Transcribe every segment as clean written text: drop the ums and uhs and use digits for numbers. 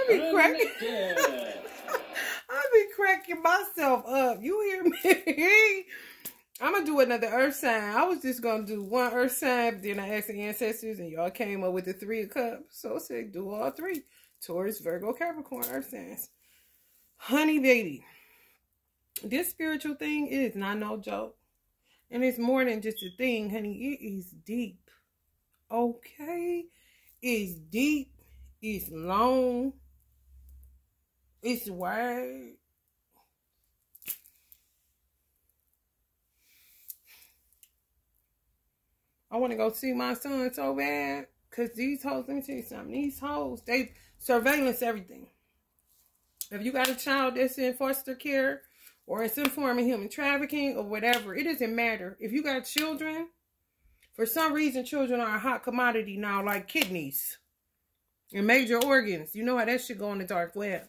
I be cracking. I be cracking myself up. You hear me? I'm gonna do another earth sign. I was just gonna do one earth sign, but then I asked the ancestors, and y'all came up with the 3 of Cups. So I said, do all 3: Taurus, Virgo, Capricorn, earth signs. Honey, baby, this spiritual thing is not no joke, and it's more than just a thing, honey. It is deep. Okay, it's deep. It's long. It's wide. I want to go see my son so bad. Because these hoes, let me tell you something. These hoes, they surveillance everything. If you got a child that's in foster care or in some form of human trafficking or whatever, it doesn't matter. If you got children, for some reason, children are a hot commodity now, like kidneys and major organs. You know how that shit go on the dark web.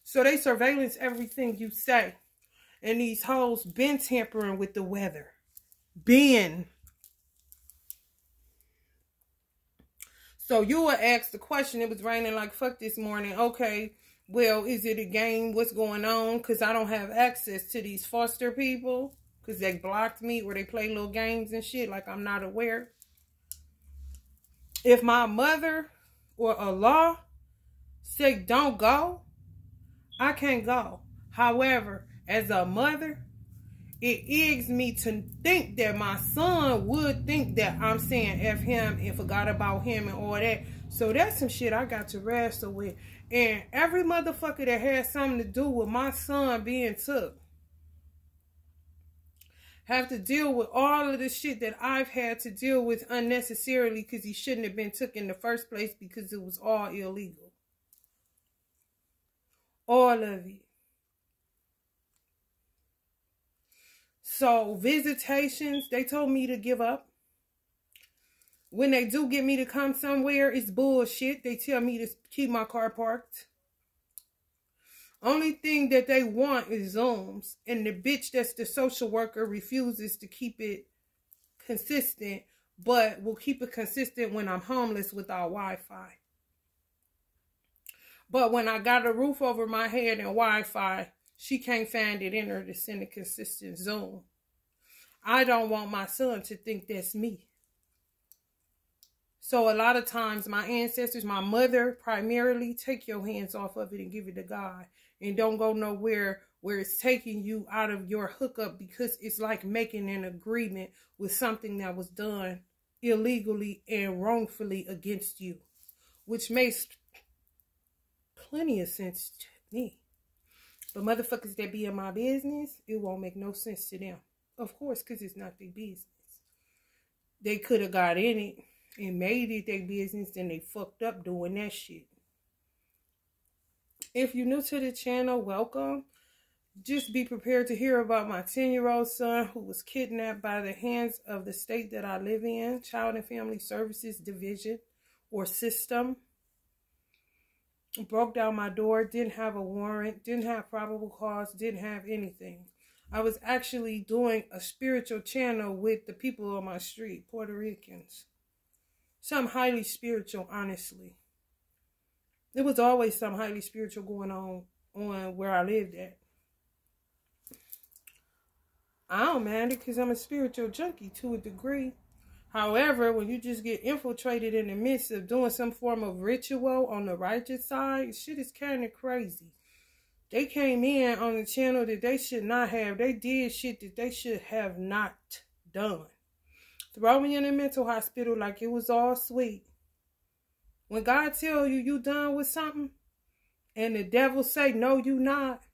So they surveillance everything you say. And these hoes been tampering with the weather. Been. So you would ask the question, it was raining like fuck this morning. Okay, well, is it a game? What's going on? Because I don't have access to these foster people. Because they blocked me or they play little games and shit like I'm not aware. If my mother or Allah say don't go, I can't go. However, as a mother, it eggs me to think that my son would think that I'm saying F him and forgot about him and all that. So that's some shit I got to wrestle with. And every motherfucker that has something to do with my son being took have to deal with all of the shit that I've had to deal with unnecessarily because he shouldn't have been took in the first place because it was all illegal. All of it. So visitations, they told me to give up. When they do get me to come somewhere, it's bullshit. They tell me to keep my car parked. Only thing that they want is Zooms. And the bitch that's the social worker refuses to keep it consistent, but will keep it consistent when I'm homeless without Wi-Fi. But when I got a roof over my head and Wi-Fi, she can't find it in her to send a consistent Zoom. I don't want my son to think that's me. So a lot of times my ancestors, my mother primarily, take your hands off of it and give it to God. And don't go nowhere where it's taking you out of your hookup because it's like making an agreement with something that was done illegally and wrongfully against you. Which makes plenty of sense to me. But motherfuckers that be in my business, it won't make no sense to them. Of course, because it's not their business. They could have got in it and made it their business, then they fucked up doing that shit. If you're new to the channel, welcome. Just be prepared to hear about my 10-year-old son who was kidnapped by the hands of the state that I live in, Child and Family Services Division or System. Broke down my door, didn't have a warrant, didn't have probable cause, didn't have anything. I was actually doing a spiritual channel with the people on my street, Puerto Ricans. Something highly spiritual, honestly. There was always something highly spiritual going on where I lived at. I don't mind it because I'm a spiritual junkie to a degree. However, when you just get infiltrated in the midst of doing some form of ritual on the righteous side, shit is kind of crazy. They came in on the channel that they should not have. They did shit that they should have not done. Throw me in a mental hospital like it was all sweet. When God tell you you done with something, and the devil say, no, you not,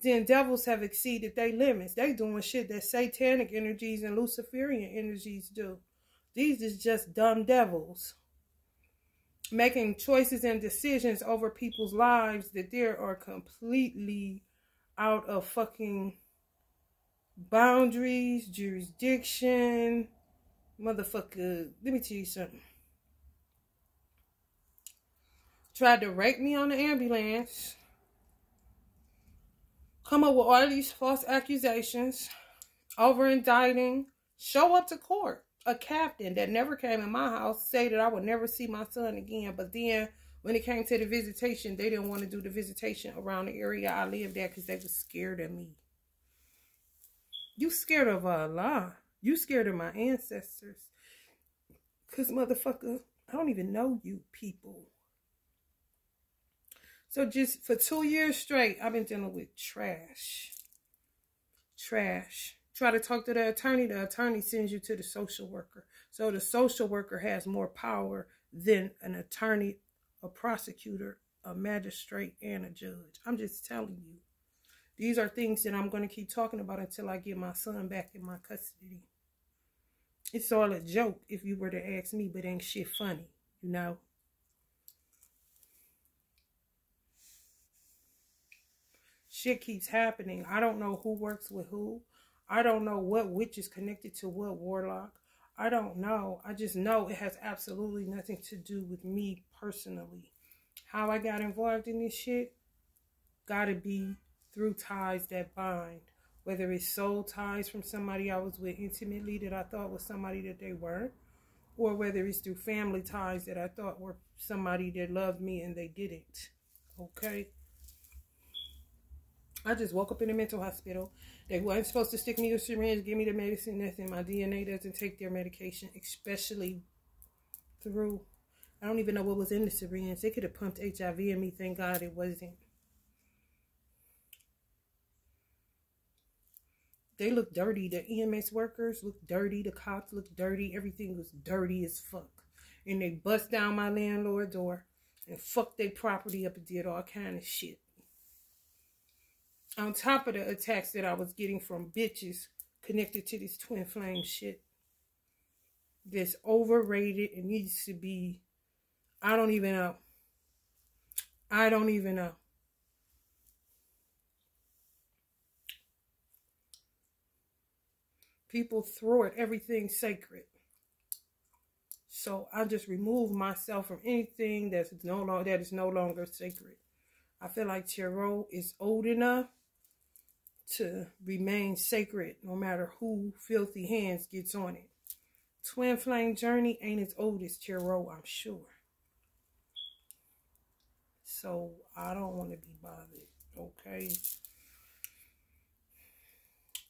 then devils have exceeded their limits. They doing shit that satanic energies and Luciferian energies do. These is just dumb devils making choices and decisions over people's lives that they are completely out of fucking boundaries, jurisdiction. Motherfucker, let me tell you something. Tried to rape me on the ambulance. Come up with all these false accusations. Over indicting. Show up to court. a captain that never came in my house say that I would never see my son again. But then when it came to the visitation, they didn't want to do the visitation around the area I lived at because they were scared of me. You scared of Allah. You scared of my ancestors. Because, motherfucker, I don't even know you people. So just for 2 years straight, I've been dealing with trash. Trash. Try to talk to the attorney sends you to the social worker. So the social worker has more power than an attorney, a prosecutor, a magistrate, and a judge. I'm just telling you. These are things that I'm going to keep talking about until I get my son back in my custody. It's all a joke if you were to ask me, but ain't shit funny, you know? Shit keeps happening. I don't know who works with who. I don't know what witch is connected to what warlock. I don't know. I just know it has absolutely nothing to do with me personally. How I got involved in this shit gotta be through ties that bind. Whether it's soul ties from somebody I was with intimately that I thought was somebody that they weren't. Or whether it's through family ties that I thought were somebody that loved me and they didn't. Okay? I just woke up in a mental hospital. They weren't supposed to stick me with syringe, give me the medicine, nothing. My DNA doesn't take their medication, especially through, I don't even know what was in the syringe. They could have pumped HIV in me. Thank God it wasn't. They look dirty. The EMS workers look dirty. The cops look dirty. Everything was dirty as fuck. And they bust down my landlord's door and fucked their property up and did all kind of shit. On top of the attacks that I was getting from bitches connected to this twin flame shit. That's overrated. It needs to be, I don't even know. I don't even know. People throw at everything sacred. So I just remove myself from anything that is no longer sacred. I feel like Tarot is old enough to remain sacred no matter who filthy hands gets on it. Twin flame journey ain't as old as Tarot, I'm sure. So I don't want to be bothered, okay?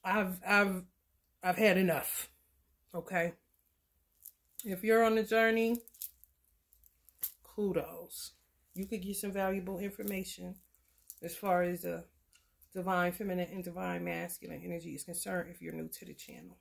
I've had enough, okay? If you're on the journey, kudos. You could get some valuable information as far as the divine feminine and divine masculine energy is concerned if you're new to the channel.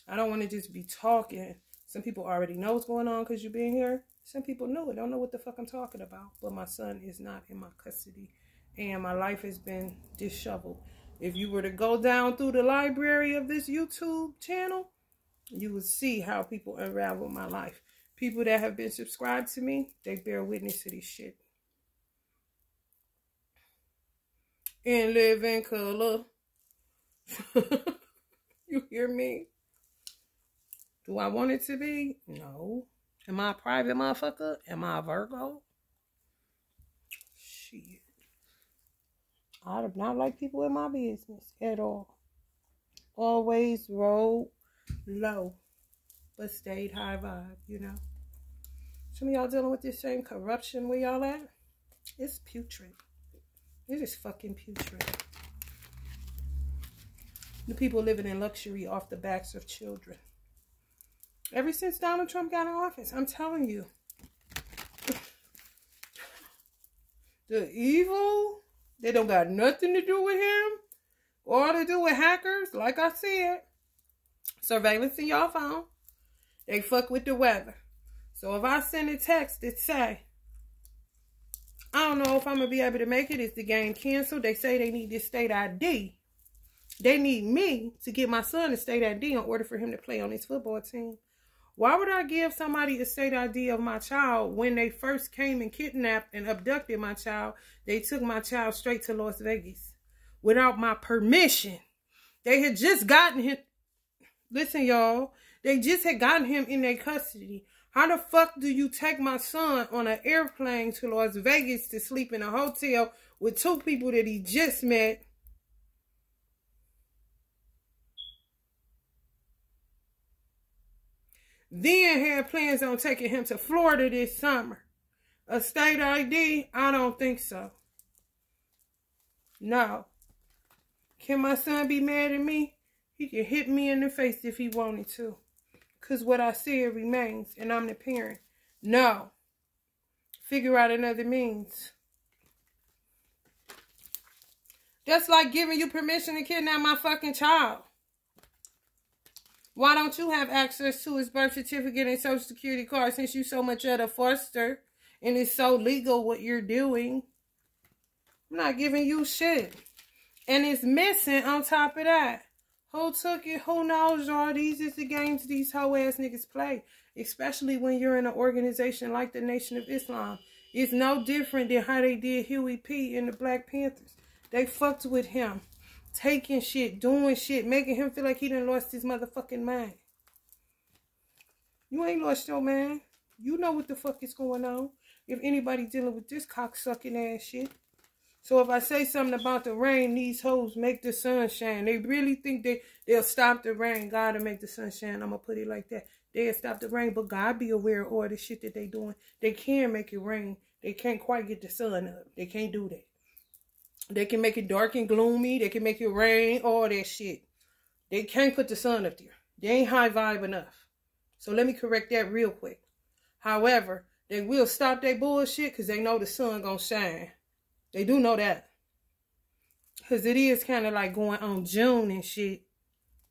I don't want to just be talking. Some people already know what's going on because you've been here. Some people know it, don't know what the fuck I'm talking about. But my son is not in my custody. And my life has been disheveled. If you were to go down through the library of this YouTube channel, you would see how people unravel my life. People that have been subscribed to me, they bear witness to this shit. And live in color. You hear me? Do I want it to be? No. Am I a private motherfucker? Am I a Virgo? Shit. I do not like people in my business at all. Always rode low, but stayed high vibe, you know. Some of y'all dealing with this same corruption where y'all at? It's putrid. It is fucking putrid. The people living in luxury off the backs of children. Ever since Donald Trump got in office, I'm telling you. The evil, they don't got nothing to do with him. All to do with hackers, like I said. Surveillance in your phone. They fuck with the weather. So if I send a text that say, I don't know if I'm going to be able to make it. Is the game canceled? They say they need this state ID. They need me to get my son a state ID in order for him to play on his football team. Why would I give somebody a state ID of my child when they first came and kidnapped and abducted my child? They took my child straight to Las Vegas without my permission. They had just gotten him. Listen, y'all. They just had gotten him in their custody. How the fuck do you take my son on an airplane to Las Vegas to sleep in a hotel with two people that he just met? Then had plans on taking him to Florida this summer. A state ID? I don't think so. No. Can my son be mad at me? He can hit me in the face if he wanted to. Because what I said remains, and I'm the parent. No. Figure out another means. That's like giving you permission to kidnap my fucking child. Why don't you have access to his birth certificate and social security card since you so much of a foster and it's so legal what you're doing? I'm not giving you shit. And it's missing on top of that. Who took it? Who knows, y'all? These is the games these hoe-ass niggas play. Especially when you're in an organization like the Nation of Islam. It's no different than how they did Huey P. and the Black Panthers. They fucked with him. Taking shit, doing shit, making him feel like he done lost his motherfucking mind. You ain't lost your mind. You know what the fuck is going on. If anybody dealing with this cocksucking ass shit. So if I say something about the rain, these hoes make the sun shine. They really think they'll stop the rain. God will make the sun shine. I'm going to put it like that. They'll stop the rain, but God be aware of all the shit that they doing. They can make it rain. They can't quite get the sun up. They can't do that. They can make it dark and gloomy. They can make it rain, all that shit. They can't put the sun up there. They ain't high vibe enough. So let me correct that real quick. However, they will stop their bullshit because they know the sun gonna shine. They do know that. Because it is kind of like going on June and shit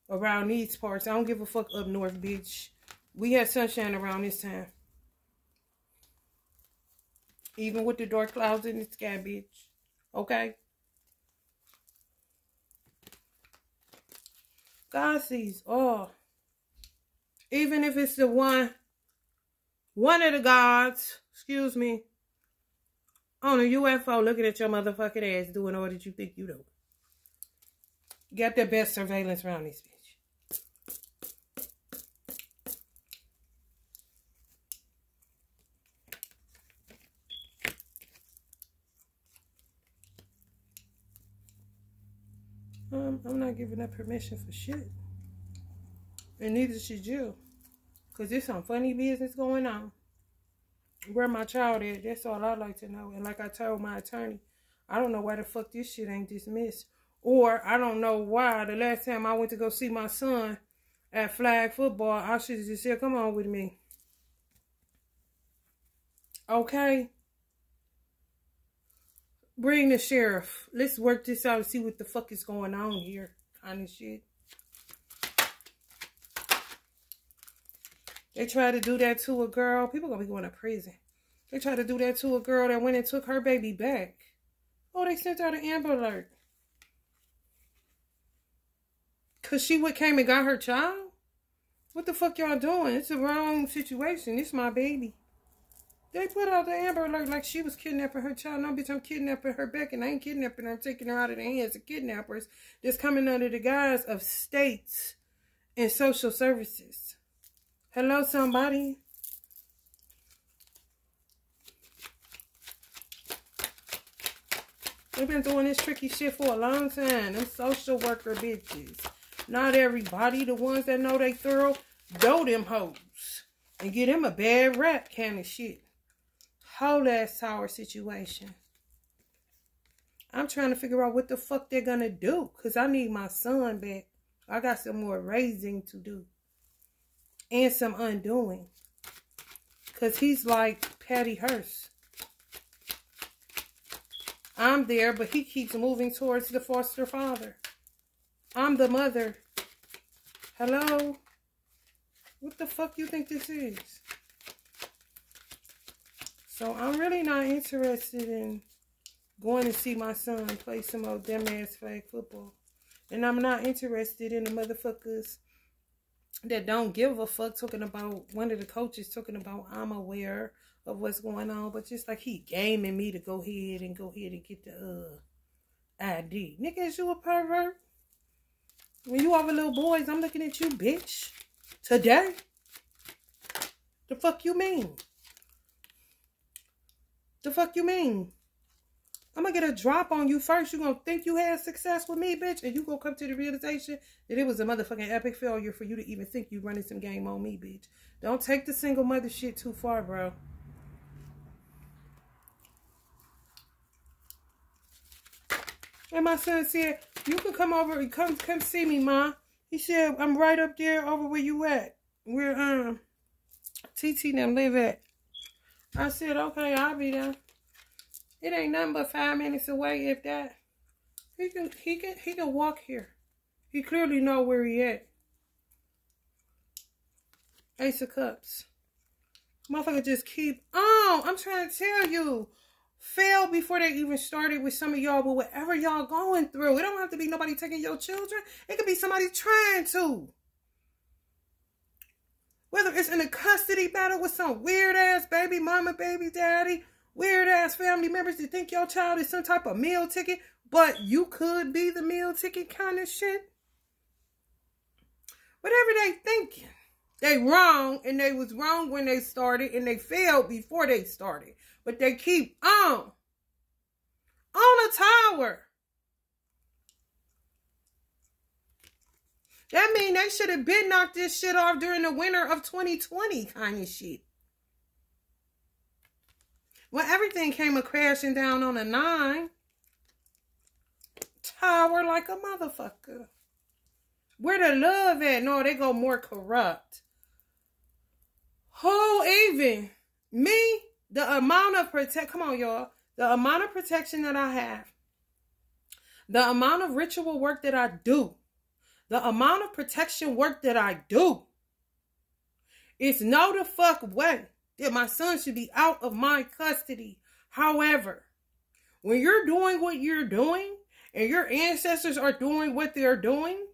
around these parts. I don't give a fuck up north, bitch. We had sunshine around this time. Even with the dark clouds in the sky, bitch. Okay? God sees all. Even if it's the one of the gods, excuse me, on a UFO looking at your motherfucking ass doing all that you think you do. Got the best surveillance around this bitch. I'm not giving up permission for shit. And neither should you. Because there's some funny business going on. Where my child is, that's all I'd like to know. And like I told my attorney, I don't know why the fuck this shit ain't dismissed. Or I don't know why the last time I went to go see my son at flag football, I should have just said, come on with me. Okay? Bring the sheriff. Let's work this out and see what the fuck is going on here. Kind of shit. They tried to do that to a girl. People gonna be going to prison. They tried to do that to a girl that went and took her baby back. Oh, they sent out an Amber Alert. Because she came and got her child? What the fuck y'all doing? It's the wrong situation. It's my baby. They put out the Amber Alert like she was kidnapping her child. No, bitch, I'm kidnapping her back, and I ain't kidnapping her. I'm taking her out of the hands of kidnappers that's coming under the guise of states and social services. Hello, somebody. They've been doing this tricky shit for a long time. Them social worker bitches. Not everybody. The ones that know they thorough, dough them hoes. And get them a bad rap kind of shit. Whole ass sour situation. I'm trying to figure out what the fuck they're gonna do. Because I need my son back. I got some more raising to do. And some undoing. Because he's like Patty Hearst. I'm there, but he keeps moving towards the foster father. I'm the mother. Hello? What the fuck you think this is? So I'm really not interested in going to see my son play some old damn ass flag football. And I'm not interested in the motherfuckers that don't give a fuck talking about, one of the coaches talking about, I'm aware of what's going on, but just like he gaming me to go ahead and get the ID. Nigga, is you a pervert? When you over little boys, I'm looking at you, bitch. Today? The fuck you mean? The fuck you mean? I'm going to get a drop on you first. You going to think you had success with me, bitch. And you going to come to the realization that it was a motherfucking epic failure for you to even think you running some game on me, bitch. Don't take the single mother shit too far, bro. And my son said, you can come over and come see me, Ma. He said, I'm right up there over where you at. Where TT and them live at. I said, okay, I'll be there. It ain't nothing but 5 minutes away, if that. He can walk here. He clearly know where he at. Ace of Cups. Motherfucker just keep on. I'm trying to tell you. Fail before they even started with some of y'all, but whatever y'all going through, it don't have to be nobody taking your children. It could be somebody trying to. Whether it's in a custody battle with some weird ass baby mama, baby daddy, weird ass family members that think your child is some type of meal ticket, but you could be the meal ticket kind of shit. Whatever they thinking, they wrong, and they was wrong when they started, and they failed before they started. But they keep on a tower. That mean they should have been knocked this shit off during the winter of 2020 kind of shit. When everything came crashing down on a 9. Tower like a motherfucker. Where the love at? No, they go more corrupt. Who even? Me? The amount of come on, y'all. The amount of protection that I have. The amount of ritual work that I do. The amount of protection work that I do. It's no the fuck way that my son should be out of my custody. However, when you're doing what you're doing, and your ancestors are doing what they're doing,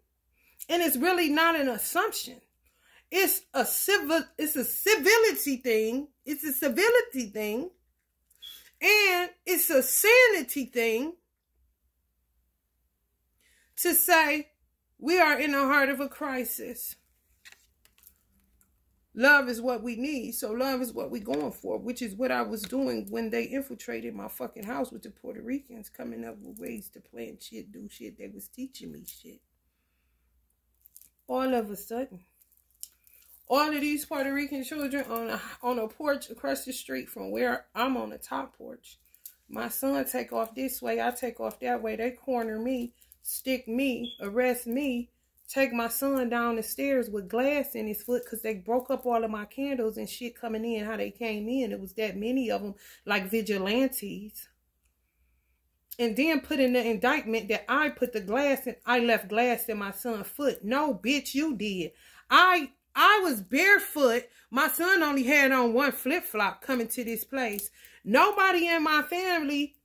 and it's really not an assumption. It's a civility thing. It's a civility thing. And it's a sanity thing to say we are in the heart of a crisis. Love is what we need. So love is what we're going for, which is what I was doing when they infiltrated my fucking house with the Puerto Ricans, coming up with ways to plant shit, do shit. They was teaching me shit. All of a sudden, all of these Puerto Rican children on a porch across the street from where I'm on the top porch. My son take off this way, I take off that way. They corner me, stick me, arrest me, take my son down the stairs with glass in his foot because they broke up all of my candles and shit coming in, how they came in. It was that many of them, like vigilantes. And then put in the indictment that I put the glass in, I left glass in my son's foot. No, bitch, you did. I was barefoot. My son only had on one flip-flop coming to this place. Nobody in my family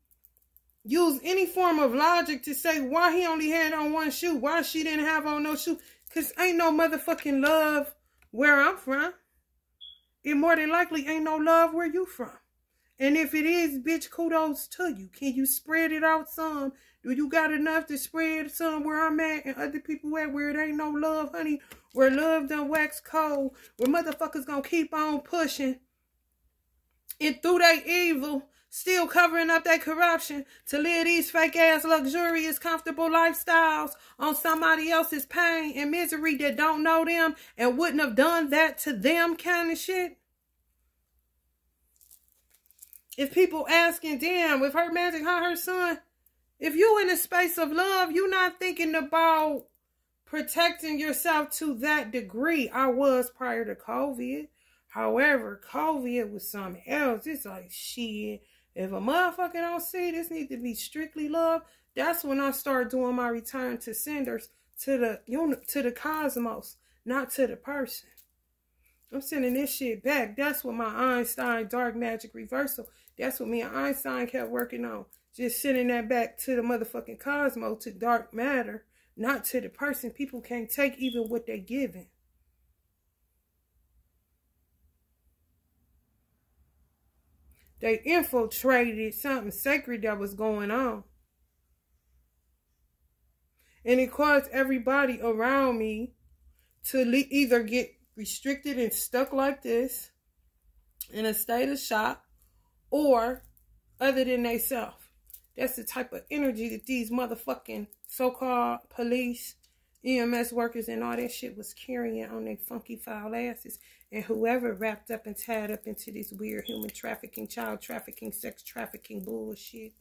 used any form of logic to say why he only had on one shoe, why she didn't have on no shoe. Because ain't no motherfucking love where I'm from. It more than likely ain't no love where you from. And if it is, bitch, kudos to you. Can you spread it out some? Do you got enough to spread some where I'm at and other people at where it ain't no love, honey? Where love done wax cold. Where motherfuckers gonna keep on pushing. And through their evil, still covering up their corruption to live these fake-ass, luxurious, comfortable lifestyles on somebody else's pain and misery that don't know them and wouldn't have done that to them kind of shit. If people asking, damn, with her magic, how her son, if you in a space of love, you not thinking about protecting yourself to that degree. I was prior to COVID. However, COVID was something else. It's like, shit, if a motherfucker don't see this need to be strictly love, that's when I start doing my return to senders, to the cosmos, not to the person. I'm sending this shit back. That's what my Einstein dark magic reversal. That's what me and Einstein kept working on. Just sending that back to the motherfucking cosmos, to dark matter, not to the person. People can't take even what they're given. They infiltrated something sacred that was going on. And it caused everybody around me to either get restricted and stuck like this in a state of shock, or other than they self. That's the type of energy that these motherfucking so-called police, EMS workers, and all that shit was carrying on their funky foul asses. And whoever wrapped up and tied up into this weird human trafficking, child trafficking, sex trafficking bullshit.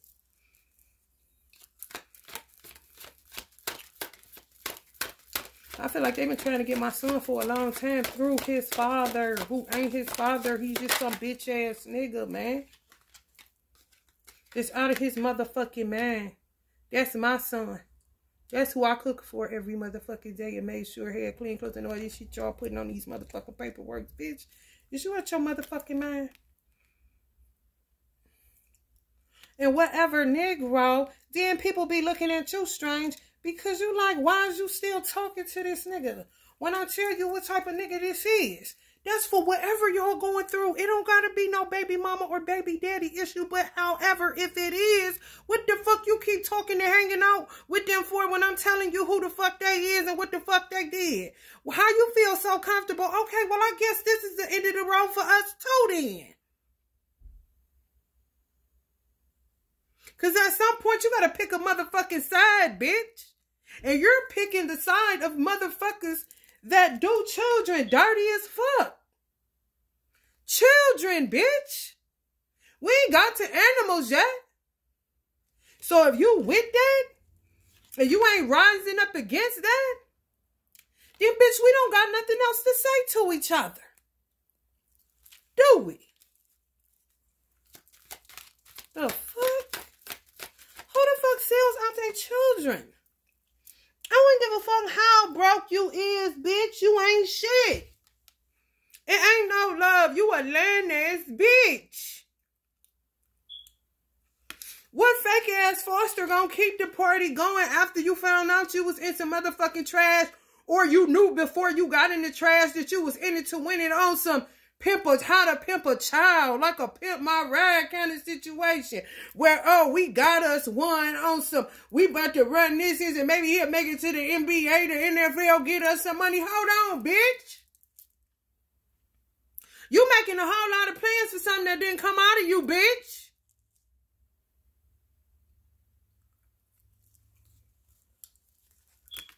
I feel like they've been trying to get my son for a long time through his father, who ain't his father. He's just some bitch ass nigga, man. It's out of his motherfucking mind. That's my son. That's who I cook for every motherfucking day and made sure he had clean clothes and all this shit y'all putting on these motherfucking paperwork, bitch. Is you out your motherfucking mind? And whatever, Negro, then people be looking at you strange because you like, why is you still talking to this nigga? When I tell you what type of nigga this is. That's for whatever y'all going through. It don't gotta be no baby mama or baby daddy issue. But however, if it is, what the fuck you keep talking and hanging out with them for when I'm telling you who the fuck they is and what the fuck they did? Well, how you feel so comfortable? Okay, well, I guess this is the end of the road for us too then. Because at some point, you gotta pick a motherfucking side, bitch. And you're picking the side of motherfuckers that do children dirty as fuck. Children, bitch. We ain't got to animals yet. So if you with that, and you ain't rising up against that, then bitch, we don't got nothing else to say to each other. Do we? The fuck? Who the fuck sells out their children? I wouldn't give a fuck how broke you is, bitch. You ain't shit. It ain't no love. You a land-ass bitch. What fake-ass foster gonna keep the party going after you found out you was in some motherfucking trash, or you knew before you got in the trash that you was in it to win it on some how to pimp a child, like a pimp my ride kind of situation where, oh, we got us one on some, we about to run this and maybe he'll make it to the NBA, the NFL, get us some money. Hold on, bitch. You making a whole lot of plans for something that didn't come out of you, bitch.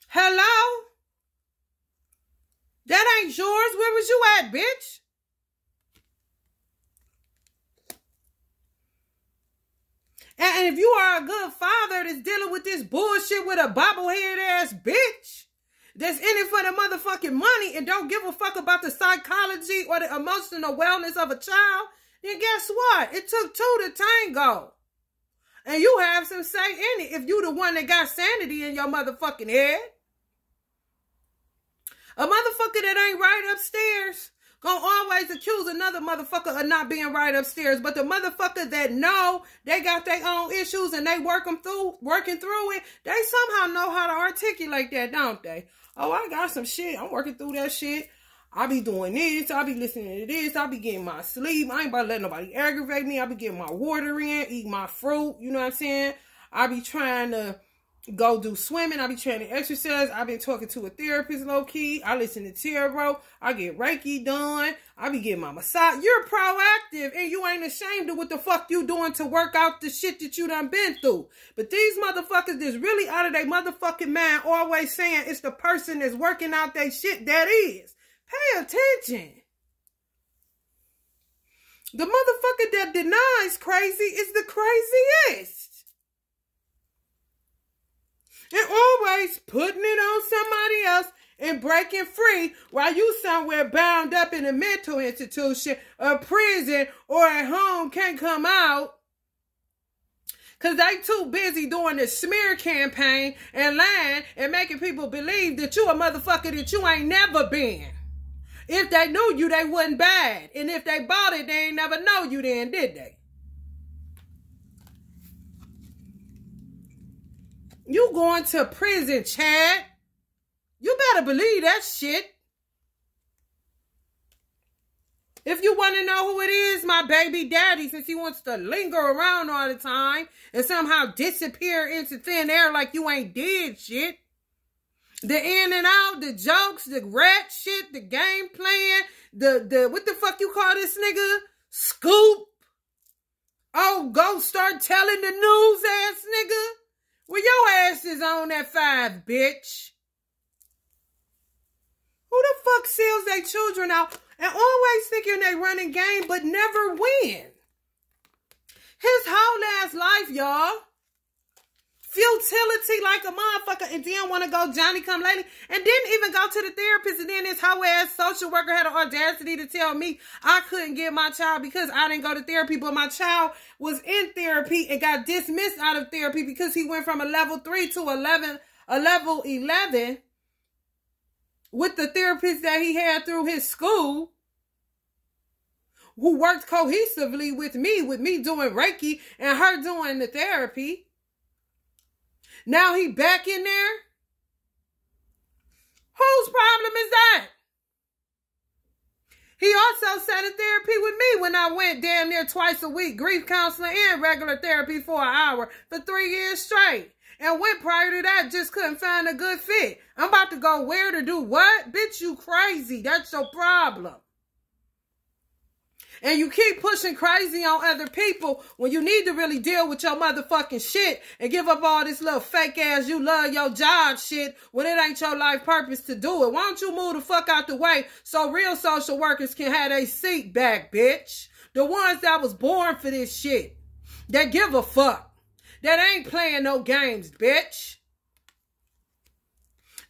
Hello? That ain't yours. Where was you at, bitch? And if you are a good father that's dealing with this bullshit with a bobblehead ass bitch that's in it for the motherfucking money and don't give a fuck about the psychology or the emotional wellness of a child, then guess what? It took two to tango. And you have some say in it if you the one that got sanity in your motherfucking head. A motherfucker that ain't right upstairs gonna always accuse another motherfucker of not being right upstairs. But the motherfucker that know they got their own issues and they working through it, they somehow know how to articulate that, don't they? Oh, I got some shit. I'm working through that shit. I be doing this. I be listening to this. I be getting my sleep. I ain't about to let nobody aggravate me. I be getting my water in, eat my fruit. You know what I'm saying? I be trying to go do swimming. I be trying to exercise. I've been talking to a therapist low-key. I listen to tarot. I get Reiki done. I be getting my massage. You're proactive and you ain't ashamed of what the fuck you doing to work out the shit that you done been through. But these motherfuckers that's really out of their motherfucking mind always saying it's the person that's working out their shit that is. Pay attention. The motherfucker that denies crazy is the craziest. And always putting it on somebody else and breaking free while you somewhere bound up in a mental institution, a prison, or at home can't come out. Because they too busy doing this smear campaign and lying and making people believe that you a motherfucker that you ain't never been. If they knew you, they wasn't bad. And if they bought it, they ain't never know you then, did they? You going to prison, Chad. You better believe that shit. If you want to know who it is, my baby daddy, since he wants to linger around all the time and somehow disappear into thin air like you ain't did shit. The in and out, the jokes, the rat shit, the game playing, the what the fuck you call this nigga? Scoop. Oh, go start telling the news, ass nigga? Well, your ass is on that 5, bitch. Who the fuck sells their children out and always thinking they running game but never win? His whole ass life, y'all. Futility like a motherfucker, and then want to go Johnny come lately, and didn't even go to the therapist, and then this whole ass social worker had the audacity to tell me I couldn't get my child because I didn't go to therapy, but my child was in therapy and got dismissed out of therapy because he went from a level 3 to a level 11 with the therapist that he had through his school, who worked cohesively with me doing Reiki and her doing the therapy. Now he back in there? Whose problem is that? He also sat in therapy with me when I went damn near twice a week, grief counseling and regular therapy for an hour for 3 years straight. And went prior to that, just couldn't find a good fit. I'm about to go where to do what? Bitch, you crazy. That's your problem. And you keep pushing crazy on other people when you need to really deal with your motherfucking shit and give up all this little fake ass you love your job shit when it ain't your life purpose to do it. Why don't you move the fuck out the way so real social workers can have their seat back, bitch? The ones that was born for this shit. That give a fuck. That ain't playing no games, bitch.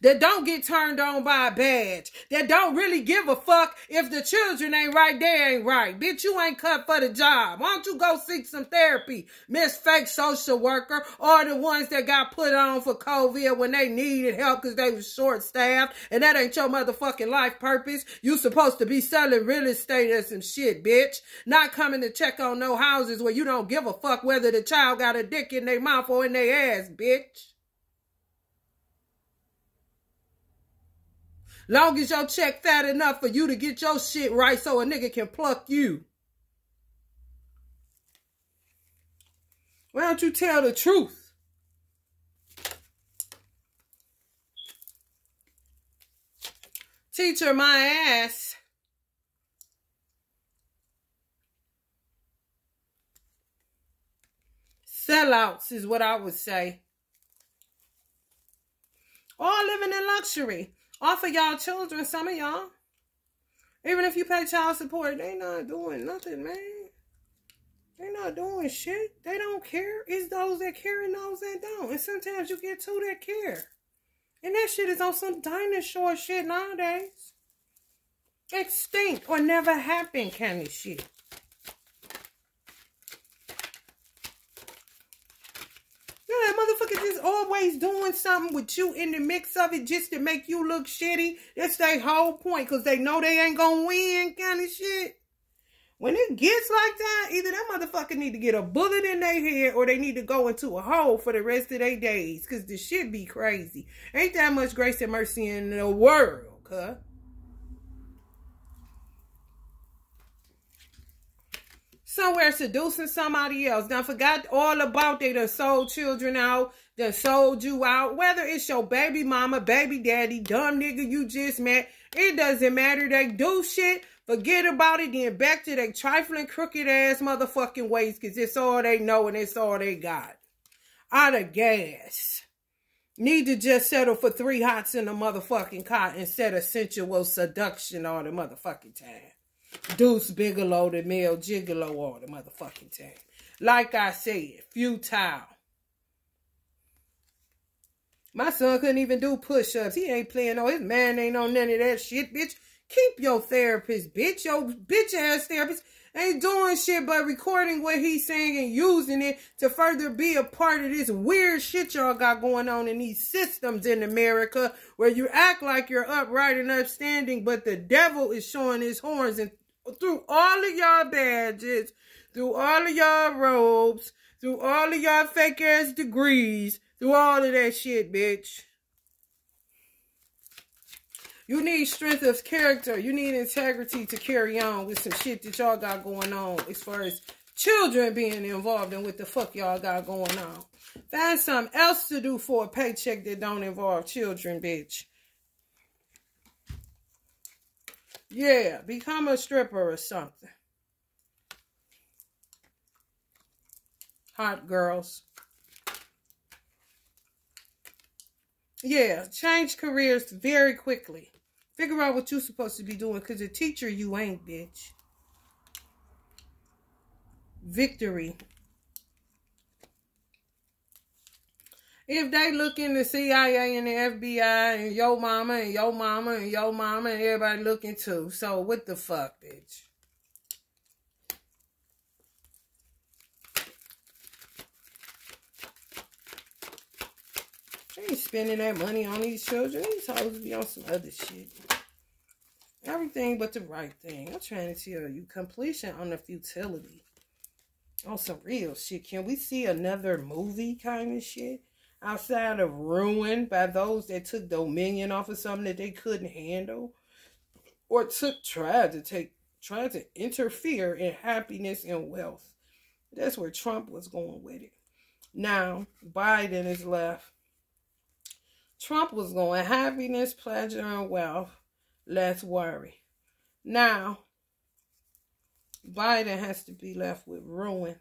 That don't get turned on by a badge. That don't really give a fuck if the children ain't right, they ain't right. Bitch, you ain't cut for the job. Why don't you go seek some therapy, Miss Fake Social Worker, or the ones that got put on for COVID when they needed help because they was short-staffed, and that ain't your motherfucking life purpose. You supposed to be selling real estate or some shit, bitch. Not coming to check on no houses where you don't give a fuck whether the child got a dick in their mouth or in their ass, bitch. Long as your check fat enough for you to get your shit right so a nigga can pluck you. Why don't you tell the truth? Teacher, my ass. Sellouts is what I would say. All living in luxury. Offer y'all children, some of y'all. Even if you pay child support, they not doing nothing, man. They not doing shit. They don't care. It's those that care and those that don't. And sometimes you get two that care. And that shit is on some dinosaur shit nowadays. Extinct or never happened kind of shit. Yeah, that motherfucker just always doing something with you in the mix of it just to make you look shitty. That's their whole point, because they know they ain't gonna win kind of shit. When it gets like that, either that motherfucker need to get a bullet in their head or they need to go into a hole for the rest of their days, because the shit be crazy. Ain't that much grace and mercy in the world, cuz. Somewhere seducing somebody else. Done forgot all about they done sold children out, done sold you out. Whether it's your baby mama, baby daddy, dumb nigga you just met, it doesn't matter. They do shit, forget about it, then back to their trifling, crooked ass motherfucking ways, because it's all they know and it's all they got. Out of gas. Need to just settle for 3 hots in a motherfucking cot instead of sensual seduction all the motherfucking time. Deuce Bigelow, the male gigolo all the motherfucking time. Like I said, futile. My son couldn't even do push-ups. He ain't playing on his man, ain't on none of that shit, bitch. Keep your therapist, bitch. Your bitch-ass therapist ain't doing shit but recording what he's saying and using it to further be a part of this weird shit y'all got going on in these systems in America where you act like you're upright and upstanding, but the devil is showing his horns and through all of y'all badges, through all of y'all robes, through all of y'all fake-ass degrees, through all of that shit, bitch. You need strength of character. You need integrity to carry on with some shit that y'all got going on as far as children being involved in what the fuck y'all got going on. Find something else to do for a paycheck that don't involve children, bitch. Yeah, become a stripper or something. hot girls. Yeah, change careers very quickly. Figure out what you're supposed to be doing, because a teacher you ain't, bitch. Victory. If they look in the CIA and the FBI and your mama and your mama and your mama and everybody looking too. So what the fuck, bitch? They ain't spending that money on these children. These hoes be on some other shit. Everything but the right thing. I'm trying to tell you. Completion on the futility. On some real shit. Can we see another movie kind of shit? Outside of ruin by those that took dominion off of something that they couldn't handle. Or tried to interfere in happiness and wealth. That's where Trump was going with it. Now, Biden is left. Trump was going happiness, pleasure, and wealth. Let's worry. Now, Biden has to be left with ruin.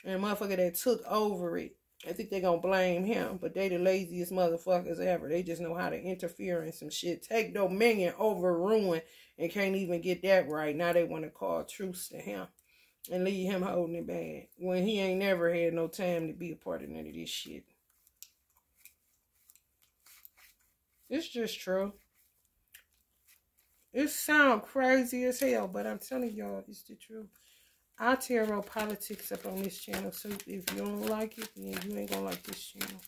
And the motherfucker that took over it, I think they're going to blame him. But they the laziest motherfuckers ever. They just know how to interfere in some shit. Take dominion over ruin and can't even get that right. Now they want to call truce to him. And leave him holding it bad. When he ain't never had no time to be a part of none of this shit. It's just true. It sounds crazy as hell, but I'm telling y'all, it's the truth. I tear up politics up on this channel, so if you don't like it, then you ain't gonna like this channel.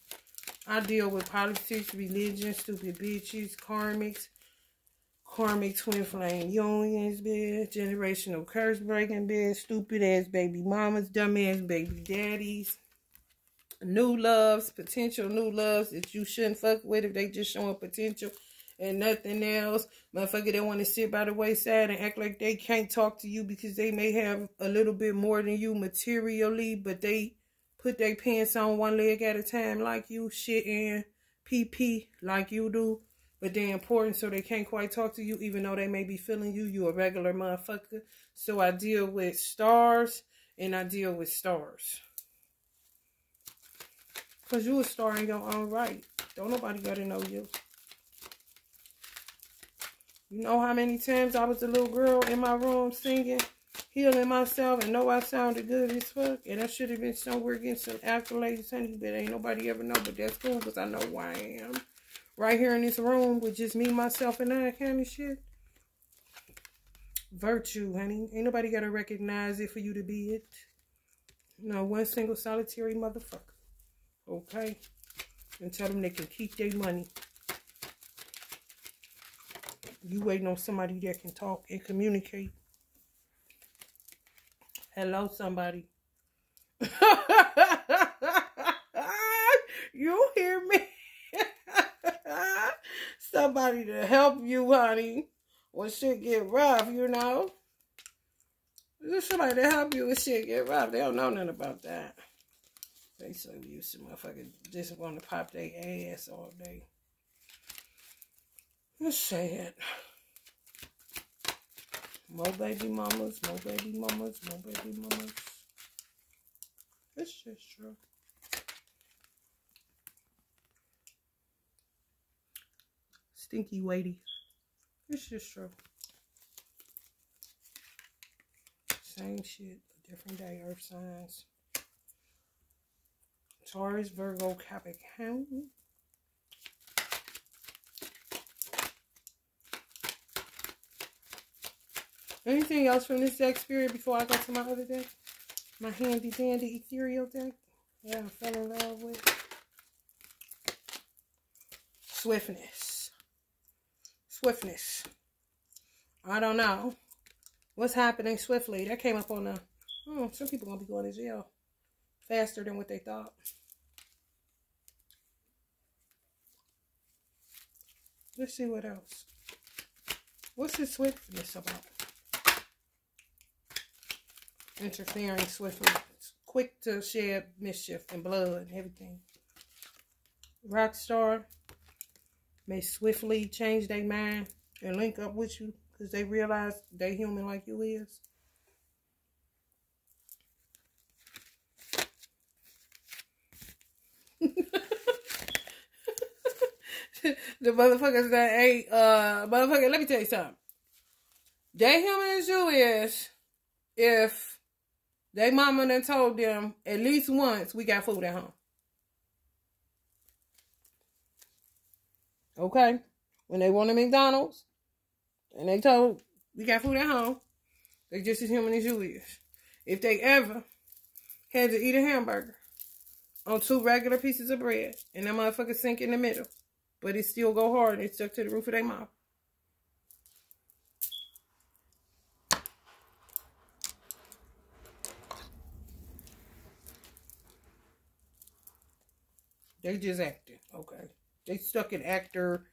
I deal with politics, religion, stupid bitches, karmic twin flame unions, bitch, generational curse breaking, bitch, stupid ass baby mamas, dumb ass baby daddies, new loves, potential new loves that you shouldn't fuck with if they just showing potential and nothing else. Motherfucker that want to sit by the wayside and act like they can't talk to you because they may have a little bit more than you materially, but they put their pants on one leg at a time like you, shit and PP like you do, but they're important so they can't quite talk to you even though they may be feeling you. You a regular motherfucker. So I deal with stars and I deal with stars. Because you a star in your own right. Don't nobody got to know you. You know how many times I was a little girl in my room singing, healing myself, and know I sounded good as fuck. And I should have been somewhere getting some accolades, honey, but ain't nobody ever know. But that's cool because I know who I am. Right here in this room with just me, myself, and that kind of shit. Virtue, honey. Ain't nobody got to recognize it for you to be it. No, one single solitary motherfucker. Okay? And tell them they can keep their money. You waiting on somebody that can talk and communicate. Hello, somebody. You hear me? Somebody to help you, honey. When shit get rough, you know. There's somebody to help you when shit get rough. They don't know nothing about that. They so used to motherfuckers just want to pop their ass all day. It's sad. More baby mamas, more baby mamas, more baby mamas. It's just true. Stinky weighty. It's just true. Same shit, different day, earth signs. Taurus, Virgo, Capricorn. Anything else from this deck, Spirit, before I go to my other deck? My handy dandy ethereal deck? Yeah, I fell in love with. Swiftness. Swiftness. I don't know. What's happening swiftly? That came up on the... some people going to be going to jail faster than what they thought. Let's see what else. What's this swiftness about? Interfering swiftly. It's quick to shed mischief and blood and everything. Rock star may swiftly change their mind and link up with you because they realize they human like you is. The motherfuckers that ain't, motherfucker, let me tell you something. They human as you is, if they mama done told them at least once, we got food at home. Okay? When they wanted McDonald's, and they told, we got food at home, they just as human as you is. If they ever had to eat a hamburger on 2 regular pieces of bread, and that motherfucker sink in the middle, but it still go hard and it stuck to the roof of their mouth. They just acting, okay? They stuck in actor,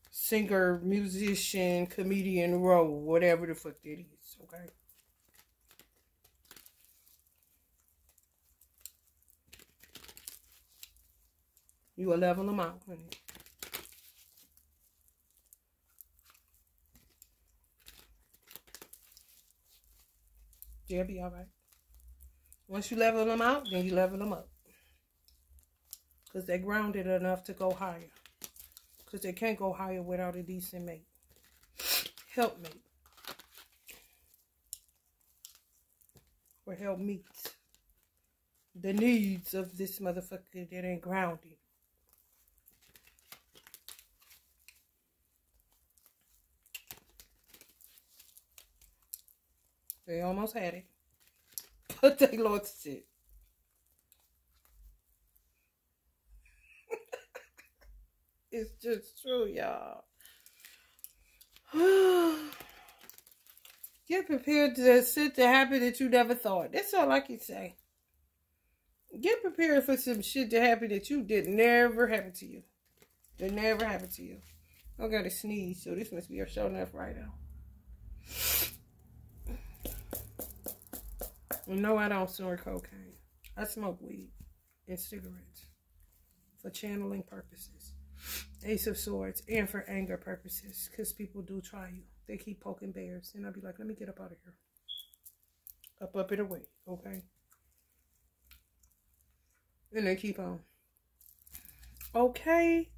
singer, musician, comedian role, whatever the fuck that is, okay? You will level them out, honey. They'll be all right. Once you level them out, then you level them up. Because they're grounded enough to go higher. Because they can't go higher without a decent mate. Helpmate. Or help meet the needs of this motherfucker that ain't grounded. They almost had it. But they lost it. It's just true, y'all. Get prepared to sit to happen that you never thought. That's all I can say. Get prepared for some shit to happen that you did never happen to you. That never happened to you. I gotta sneeze, so this must be a show enough right now. No, I don't snort cocaine. I smoke weed and cigarettes for channeling purposes. Ace of Swords, and for anger purposes, because people do try you. They keep poking bears, and I'll be like, let me get up out of here. Up and away, okay? And they keep on. Okay?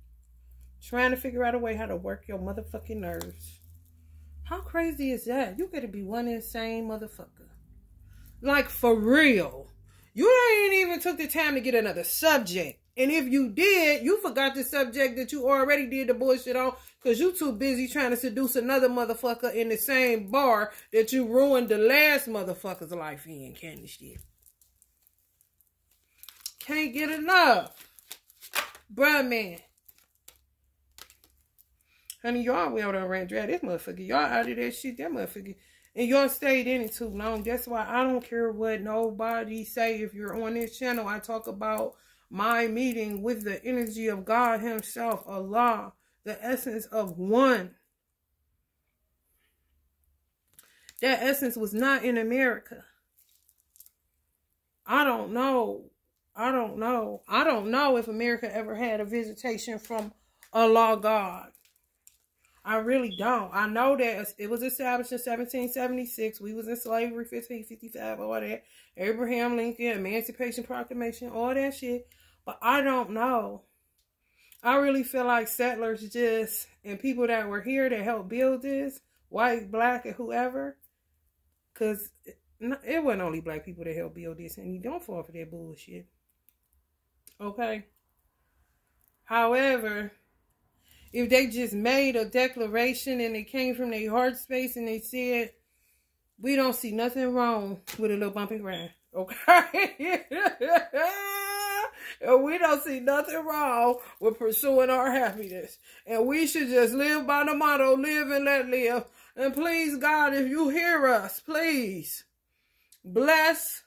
Trying to figure out a way how to work your motherfucking nerves. How crazy is that? You gotta be one insane motherfucker. Like, for real. You ain't even took the time to get another subject. And if you did, you forgot the subject that you already did the bullshit on because you too busy trying to seduce another motherfucker in the same bar that you ruined the last motherfucker's life in, candy shit. Can't get enough. Bruh, man. Honey, y'all well done ran dry this motherfucker. Y'all out of that shit, that motherfucker. And y'all stayed in it too long. That's why I don't care what nobody say. If you're on this channel, I talk about my meeting with the energy of God himself, Allah, the essence of one. That essence was not in America. I don't know if America ever had a visitation from Allah God. I really don't. I know that it was established in 1776. We was in slavery, 1555, all that. Abraham Lincoln, Emancipation Proclamation, all that shit. But I don't know. I really feel like settlers just, and people that were here to help build this, white, black, and whoever, because it wasn't only black people that helped build this, and you don't fall for that bullshit. Okay? However, if they just made a declaration and it came from their heart space and they said, we don't see nothing wrong with a little bumpy ride. Okay? And we don't see nothing wrong with pursuing our happiness. And we should just live by the motto, live and let live. And please, God, if you hear us, please bless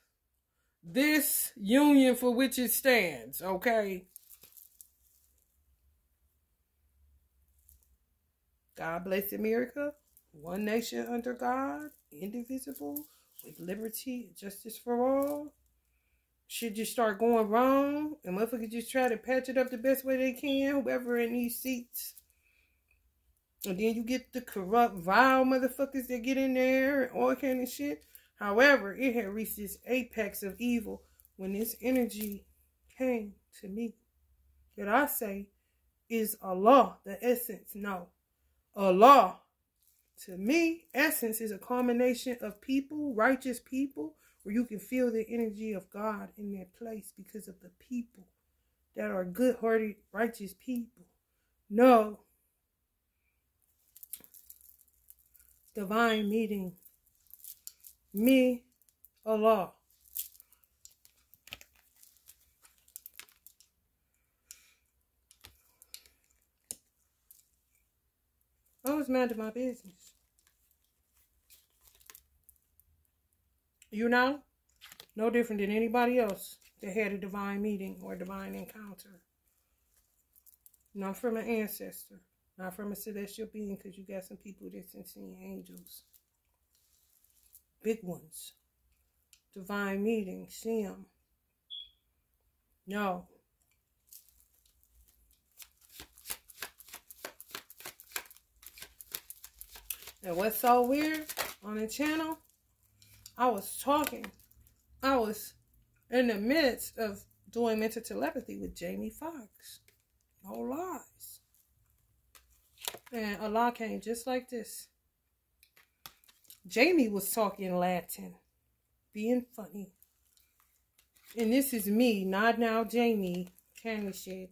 this union for which it stands. Okay? God bless America, one nation under God, indivisible, with liberty and justice for all. Shit just start going wrong, and motherfuckers just try to patch it up the best way they can, whoever in these seats. And then you get the corrupt, vile motherfuckers that get in there and all kind of shit. However, it had reached this apex of evil when this energy came to me. That I say, is Allah, the essence. No. Allah, to me, essence is a combination of people, righteous people, where you can feel the energy of God in that place because of the people that are good-hearted, righteous people. No. Divine meeting. Me, Allah. I was mad at my business. You know? No different than anybody else that had a divine meeting or a divine encounter. Not from an ancestor. Not from a celestial being, because you got some people that's seeing angels. Big ones. Divine meeting. See them. No. And what's so weird on the channel, I was in the midst of doing mental telepathy with Jamie Foxx. No lies. And Allah came just like this. Jamie was talking Latin, being funny. And this is me, not now Jamie, kind of shit.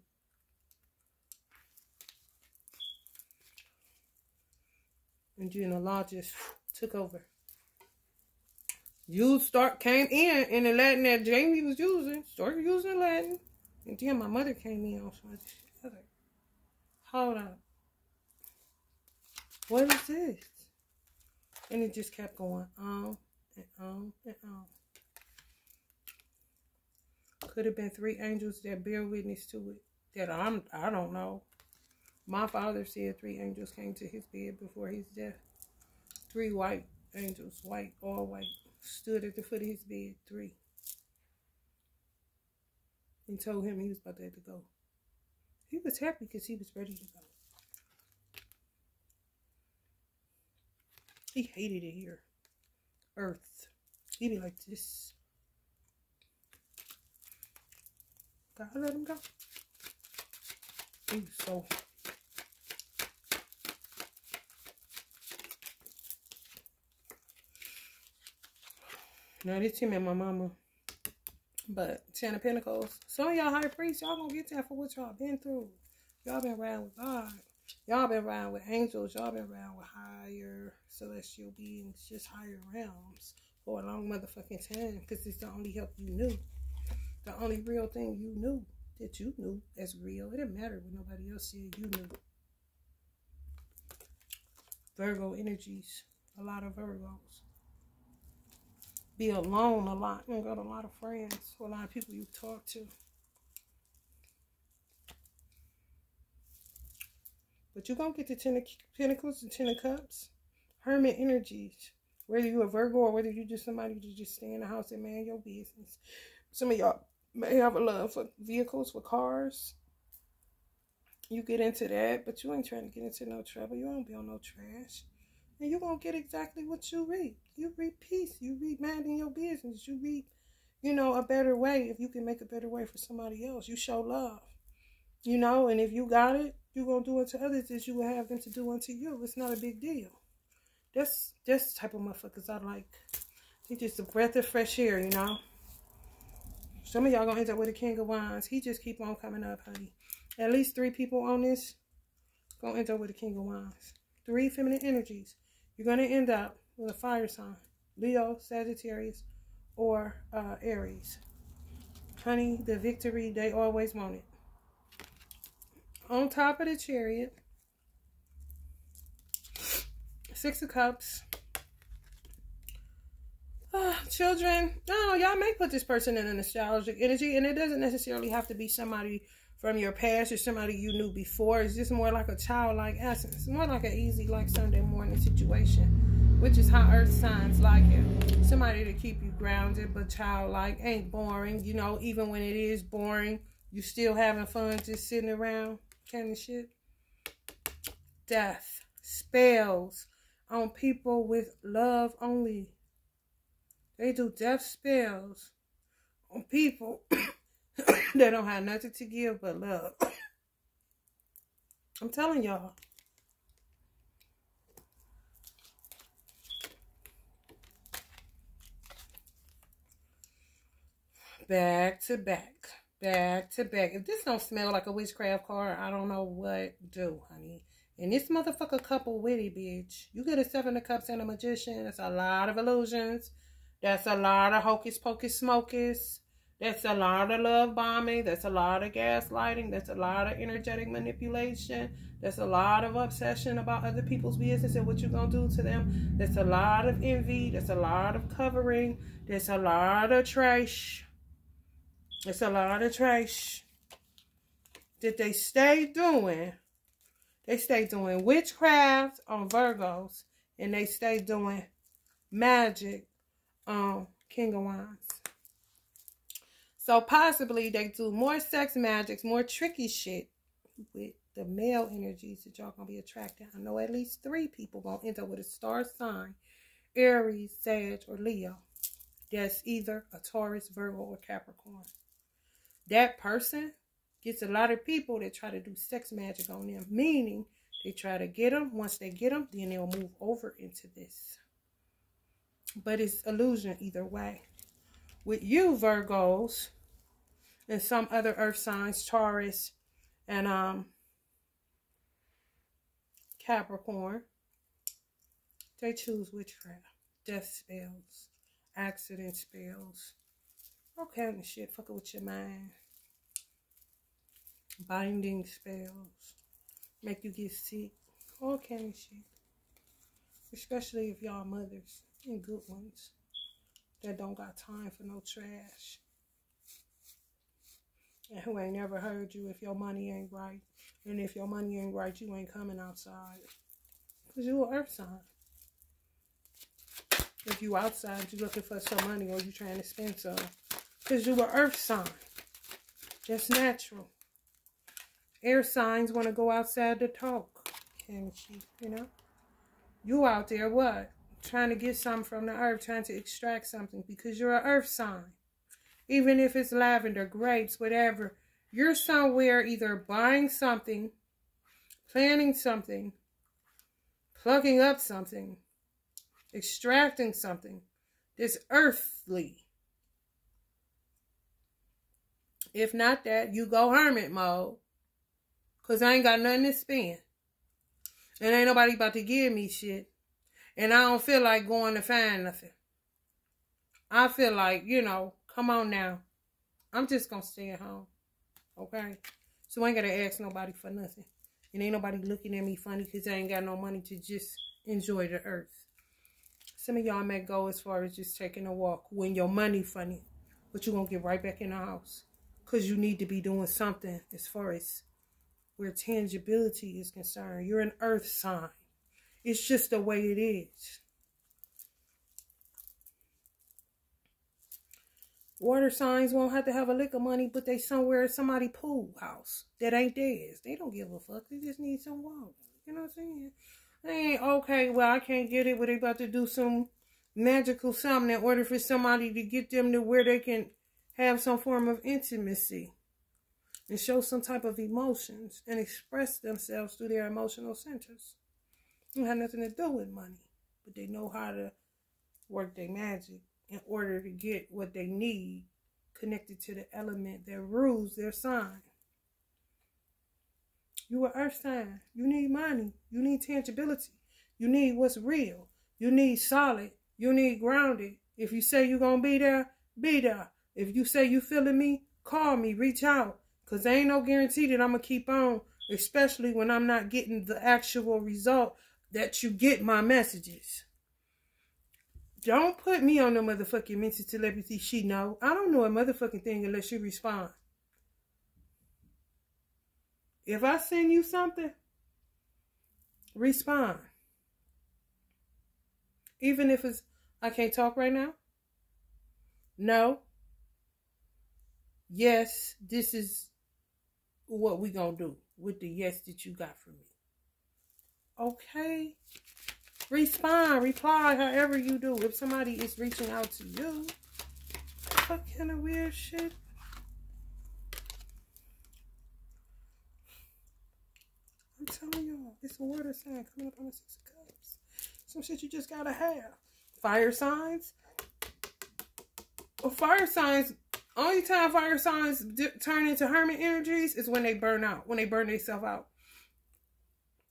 And then Allah just took over. You came in the Latin that Jamie was using. Started using Latin. And then my mother came in. So I was like, hold up. What is this? And it just kept going on and on and on. Could have been 3 angels that bear witness to it. That I don't know. My father said 3 angels came to his bed before his death. 3 white angels, white, all white, stood at the foot of his bed. 3. And told him he was about to go. He was happy because he was ready to go. He hated it here. Earth. He'd be like this. Gotta let him go. He was so... Now, this him and my mama. But 10 of Pentacles. Some of y'all high priests, y'all gonna get that for what y'all been through. Y'all been around with God. Y'all been around with angels. Y'all been around with higher celestial beings. Just higher realms. For a long motherfucking time. Because it's the only help you knew. The only real thing you knew. That you knew as real. It didn't matter what nobody else said. You knew. Virgo energies. A lot of Virgos. Be alone a lot. You got a lot of friends. A lot of people you talk to. But you're going to get the 10 of Pentacles and 10 of Cups. Hermit energies. Whether you're a Virgo or whether you're just somebody to just stay in the house and man your business. Some of y'all may have a love for vehicles, for cars. You get into that, but you ain't trying to get into no trouble. You don't be on no trash. And you're going to get exactly what you reap. You reap peace. You reap minding your business. You reap, a better way. If you can make a better way for somebody else. You show love. And if you got it, you're going to do unto others as you will have them to do unto you. It's not a big deal. That's the type of motherfuckers I like. They just a breath of fresh air, Some of y'all going to end up with a King of Wands. He just keep on coming up, honey. At least 3 people on this going to end up with a King of Wands. 3 feminine energies. You're going to end up with a fire sign. Leo, Sagittarius, or Aries. Honey, the victory they always wanted. On top of the Chariot. 6 of Cups. Children. No, y'all may put this person in a nostalgic energy. And it doesn't necessarily have to be somebody from your past or somebody you knew before. It's just more like a childlike essence. More like an easy, like Sunday morning situation, which is how earth signs like it. Somebody to keep you grounded, but childlike. Ain't boring. Even when it is boring, you still having fun just sitting around kind of shit. Death. Spells on people with love only. They do death spells on people that don't have nothing to give but love. I'm telling y'all. Back to back. Back to back. If this don't smell like a witchcraft card, I don't know what do, honey. And this motherfucker couple witty, bitch. You get a 7 of Cups and a Magician. That's a lot of illusions. That's a lot of hocus pocus smokies. That's a lot of love bombing. That's a lot of gaslighting. That's a lot of energetic manipulation. That's a lot of obsession about other people's business and what you're going to do to them. That's a lot of envy. That's a lot of covering. That's a lot of trash. It's a lot of trash that they stay doing. They stay doing witchcraft on Virgos. And they stay doing magic on King of Wands. So possibly they do more sex magics, more tricky shit with the male energies that y'all gonna be attracted. I know at least 3 people gonna end up with a star sign. Aries, Sag, or Leo. That's either a Taurus, Virgo, or Capricorn. That person gets a lot of people that try to do sex magic on them. Meaning, they try to get them. Once they get them, then they'll move over into this. But it's illusion either way. With you, Virgos, and some other earth signs, Taurus, and Capricorn, they choose witchcraft, death spells, accident spells, all kind of shit, fucking with your mind. Binding spells, make you get sick, all kind of shit. Especially if y'all mothers and good ones that don't got time for no trash. And who ain't never heard you if your money ain't right. And if your money ain't right, you ain't coming outside. Because you an earth sign. If you outside, you looking for some money or you trying to spend some. Because you an earth sign. Just natural. Air signs want to go outside to talk. Can't you know? You out there, what? Trying to get something from the earth. Trying to extract something. Because you're an earth sign. Even if it's lavender, grapes, whatever. You're somewhere either buying something, planning something, plugging up something, extracting something that's earthly. If not that, you go hermit mode. Because I ain't got nothing to spend. And ain't nobody about to give me shit. And I don't feel like going to find nothing. I feel like, you know, come on now. I'm just going to stay at home. Okay? So I ain't got to ask nobody for nothing. And ain't nobody looking at me funny because I ain't got no money to just enjoy the earth. Some of y'all may go as far as just taking a walk when your money funny. But you're going to get right back in the house. Because you need to be doing something as far as where tangibility is concerned. You're an earth sign. It's just the way it is. Water signs won't have to have a lick of money, but they somewhere at somebody's pool house that ain't theirs. They don't give a fuck. They just need some water. You know what I'm saying? They ain't, okay, well, I can't get it, but they about to do some magical something in order for somebody to get them to where they can have some form of intimacy and show some type of emotions and express themselves through their emotional centers. It don't have nothing to do with money, but they know how to work their magic in order to get what they need connected to the element that rules their sign. You are earth sign. You need money. You need tangibility. You need what's real. You need solid. You need grounded. If you say you're going to be there, be there. If you say you feeling me, call me, reach out. Because there ain't no guarantee that I'm going to keep on, especially when I'm not getting the actual result that you get my messages. Don't put me on no motherfucking mental telepathy she know. I don't know a motherfucking thing unless you respond. If I send you something, respond. Even if it's, I can't talk right now. No. Yes, this is what we gonna do with the yes that you got from me. Okay. Respond, reply, however you do. If somebody is reaching out to you, what kind of weird shit? I'm telling y'all, it's a water sign coming up on the 6 of Cups. Some shit you just gotta have. Fire signs. Well, fire signs, only time fire signs turn into hermit energies is when they burn out, when they burn themselves out.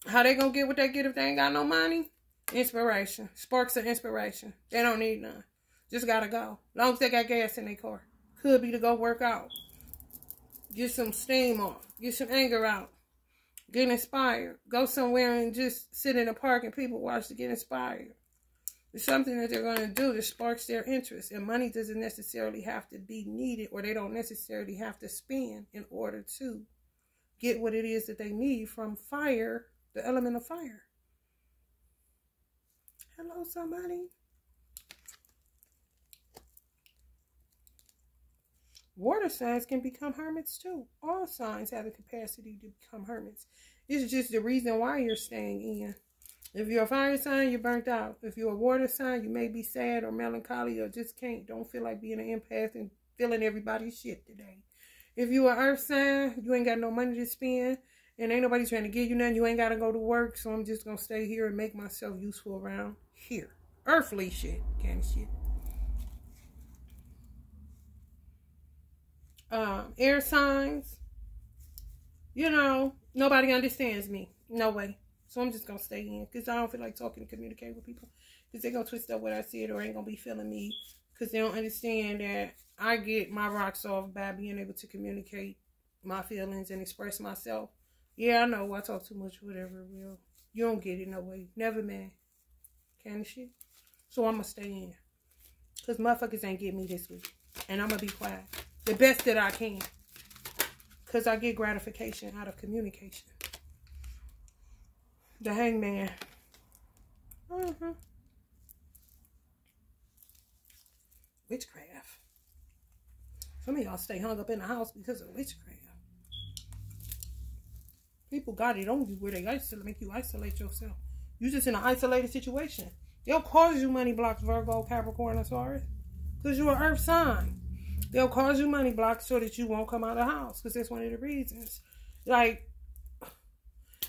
How they gonna get what they get if they ain't got no money? Inspiration. Sparks of inspiration. They don't need none. Just gotta go. As long as they got gas in their car. Could be to go work out. Get some steam off. Get some anger out. Get inspired. Go somewhere and just sit in the park and people watch to get inspired. It's something that they're going to do that sparks their interest. And money doesn't necessarily have to be needed, or they don't necessarily have to spend in order to get what it is that they need from fire, the element of fire. Hello, somebody. Water signs can become hermits too. All signs have the capacity to become hermits. It's just the reason why you're staying in. If you're a fire sign, you're burnt out. If you're a water sign, you may be sad or melancholy or just don't feel like being an empath and feeling everybody's shit today. If you're an earth sign, you ain't got no money to spend and ain't nobody trying to give you nothing. You ain't got to go to work, so I'm just going to stay here and make myself useful around here. Earthly shit, kind of shit. Air signs, you know, nobody understands me. No way. So I'm just going to stay in because I don't feel like talking and communicating with people because they're going to twist up what I said or ain't going to be feeling me because they don't understand that I get my rocks off by being able to communicate my feelings and express myself. Yeah, I know I talk too much, whatever, real. You don't get it, no way. Never, man. Kind of shit. So I'm going to stay in because motherfuckers ain't get me this week. And I'm going to be quiet. The best that I can. Because I get gratification out of communication. The Hangman. Witchcraft. Some of y'all stay hung up in the house because of witchcraft. People got it on you where they make you isolate yourself. You just in an isolated situation. They'll cause you money blocks, Virgo, Capricorn, and Taurus. Because you're an earth sign. They'll cause you money blocks so that you won't come out of the house. Because that's one of the reasons. Like,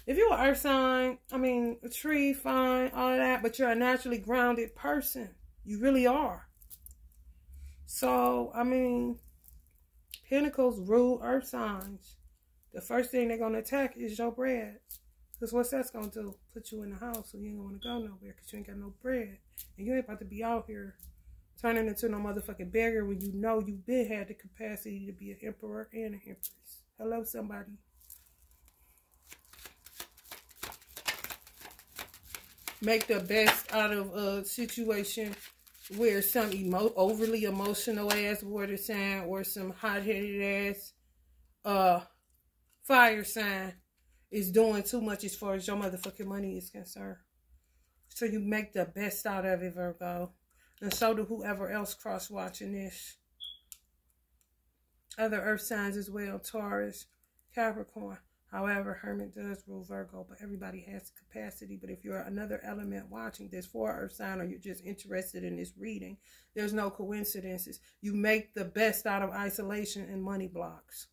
if you're an earth sign, I mean, a tree, fine, all of that, but you're a naturally grounded person. You really are. So, I mean, Pentacles rule earth signs. The first thing they're going to attack is your bread. Because what's that's going to do? Put you in the house so you ain't going to go nowhere because you ain't got no bread. And you ain't about to be out here turning into no motherfucking beggar when you know you've been had the capacity to be an emperor and an empress. Hello, somebody. Make the best out of a situation where some overly emotional ass water sign or some hot-headed ass fire sign is doing too much as far as your motherfucking money is concerned. So you make the best out of it, Virgo. And so do whoever else cross-watching this. Other earth signs as well, Taurus, Capricorn. However, Hermit does rule Virgo, but everybody has the capacity. But if you're another element watching this for earth sign or you're just interested in this reading, there's no coincidences. You make the best out of isolation and money blocks,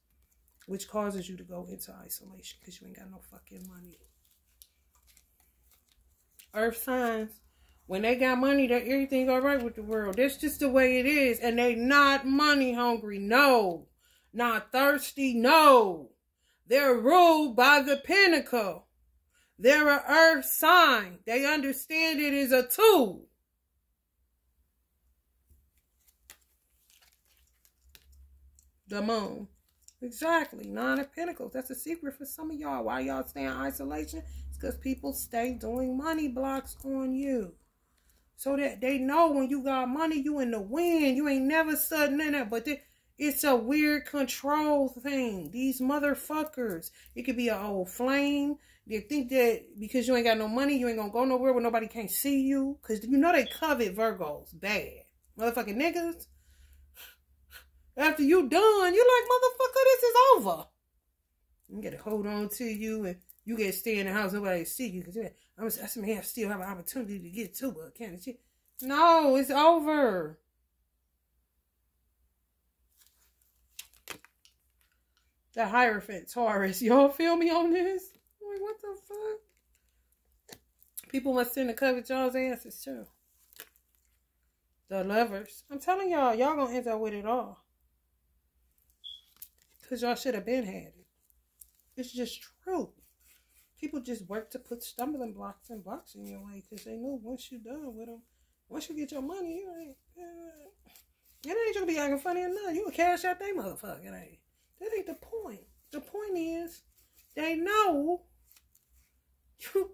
which causes you to go into isolation because you ain't got no fucking money. Earth signs, when they got money, that everything all right with the world. That's just the way it is. And they not money hungry, no. Not thirsty, no. They're ruled by the Pentacle. They're an earth sign. They understand it is a tool. The moon. Exactly. Nine of Pentacles. That's a secret for some of y'all. Why y'all stay in isolation? It's because people stay doing money blocks on you. So that they know when you got money, you in the wind. You ain't never sudden in that. But it's a weird control thing. These motherfuckers. It could be an old flame. They think that because you ain't got no money, you ain't gonna go nowhere where nobody can't see you. Because you know they covet Virgos bad. Motherfucking niggas. After you done, you like, motherfucker, this is over. You get to hold on to you and you get to stay in the house. Nobody see you. Because I may still have an opportunity to get to it. Can't you? No, it's over. The Hierophant, Taurus. Y'all feel me on this? Oh my what the fuck? People must send to cover y'all's asses too. The lovers. I'm telling y'all gonna end up with it all. Because y'all should have been had it. It's just true. People just work to put stumbling blocks and blocks in your way because they know once you're done with them, once you get your money, you ain't gonna be acting funny enough. You will cash out they motherfucking ain't. That ain't the point. The point is, they know you.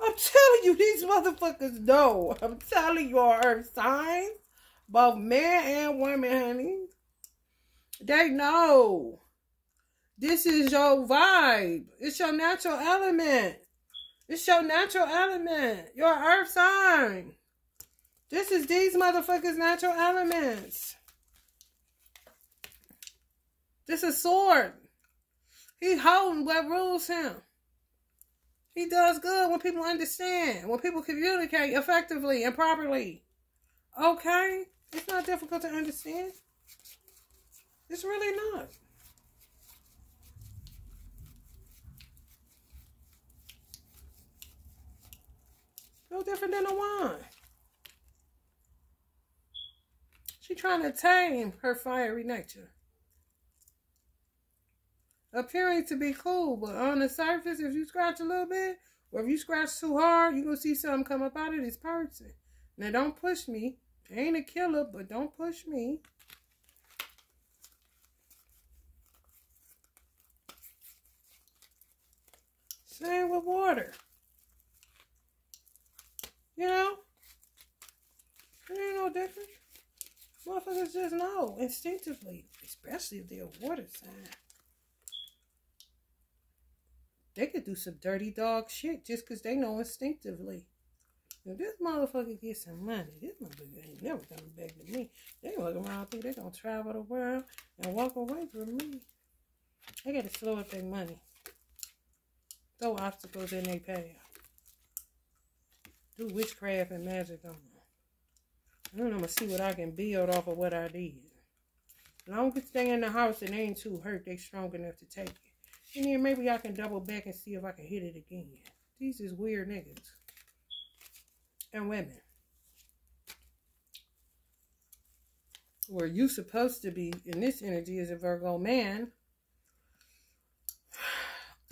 I'm telling you, these motherfuckers know. I'm telling you, all earth signs, both men and women, honey. They know. This is your vibe. It's your natural element. It's your natural element. Your earth sign. This is these motherfuckers' natural elements. This is sword. He holding what rules him. He does good when people understand. When people communicate effectively and properly. Okay? It's not difficult to understand. It's really not. No different than a wand. She trying to tame her fiery nature. Appearing to be cool, but on the surface, if you scratch a little bit, or if you scratch too hard, you're going to see something come up out of this person. Now, don't push me. I ain't a killer, but don't push me. Same with water. You know? It ain't no different. Motherfuckers just know instinctively, especially if they're a water sign. They could do some dirty dog shit just because they know instinctively. If this motherfucker gets some money, this motherfucker ain't never coming back to me. They walk around think they gonna travel the world and walk away from me. They gotta slow up their money. Throw obstacles in their path. Do witchcraft and magic on them. And then I'm gonna see what I can build off of what I did. As long as they in the house and they ain't too hurt, they strong enough to take it. And then maybe I can double back and see if I can hit it again. These is weird niggas. And women. Where you supposed to be in this energy as a Virgo man.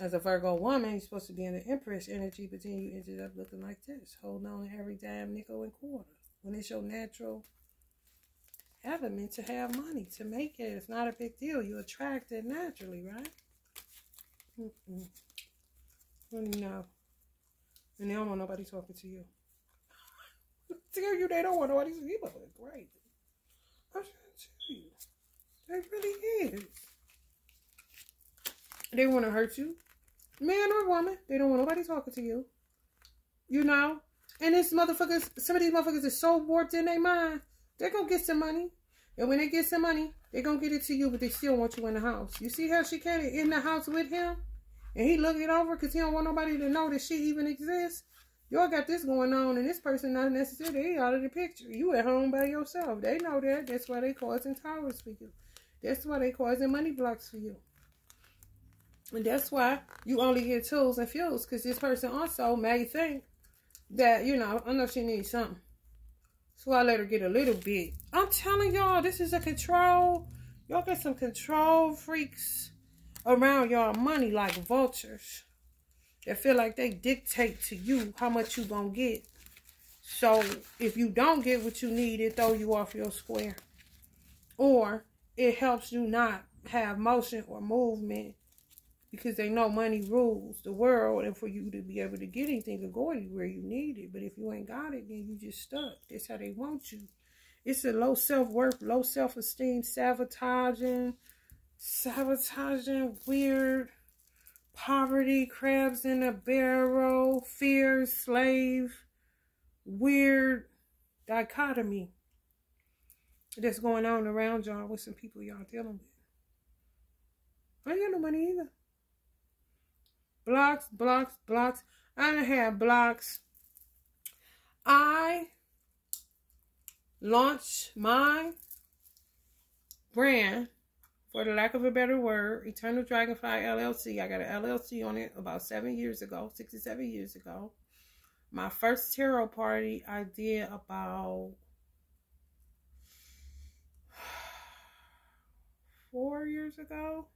As a Virgo woman, you're supposed to be in the Empress energy, but then you ended up looking like this. Holding on to every dime, nickel, and quarter. When it's your natural element to have money, to make it. It's not a big deal. You attract it naturally, right? What do you know? And they don't want nobody talking to you. Tell you they don't want nobody to see you, but it's great. I'm trying to tell you. They really is. They want to hurt you. Man or woman. They don't want nobody talking to you. You know? And this motherfuckers, some of these motherfuckers are so warped in their mind. They're going to get some money. And when they get some money, they're going to get it to you, but they still want you in the house. You see how she came in the house with him? And he looked it over because he don't want nobody to know that she even exists. Y'all got this going on, and this person not necessarily out of the picture. You at home by yourself. They know that. That's why they causing towers for you. That's why they causing money blocks for you. And that's why you only get tools and fuels, because this person also may think that, you know, I know she needs something. So I let her get a little bit. I'm telling y'all, this is a control. Y'all got some control freaks around y'all money like vultures. That feel like they dictate to you how much you gonna get. So if you don't get what you need, it throw you off your square. Or it helps you not have motion or movement. Because they know money rules the world, and for you to be able to get anything to go anywhere you need it. But if you ain't got it, then you just stuck. That's how they want you. It's a low self-worth, low self-esteem, sabotaging, weird, poverty, crabs in a barrel, fear, slave, weird dichotomy that's going on around y'all with some people y'all dealing with. I ain't got no money either. Blocks, blocks, blocks. I don't have blocks. I launched my brand, for the lack of a better word, Eternal Dragonfly LLC. I got an LLC on it about 7 years ago, 6 or 7 years ago. My first tarot party I did about 4 years ago.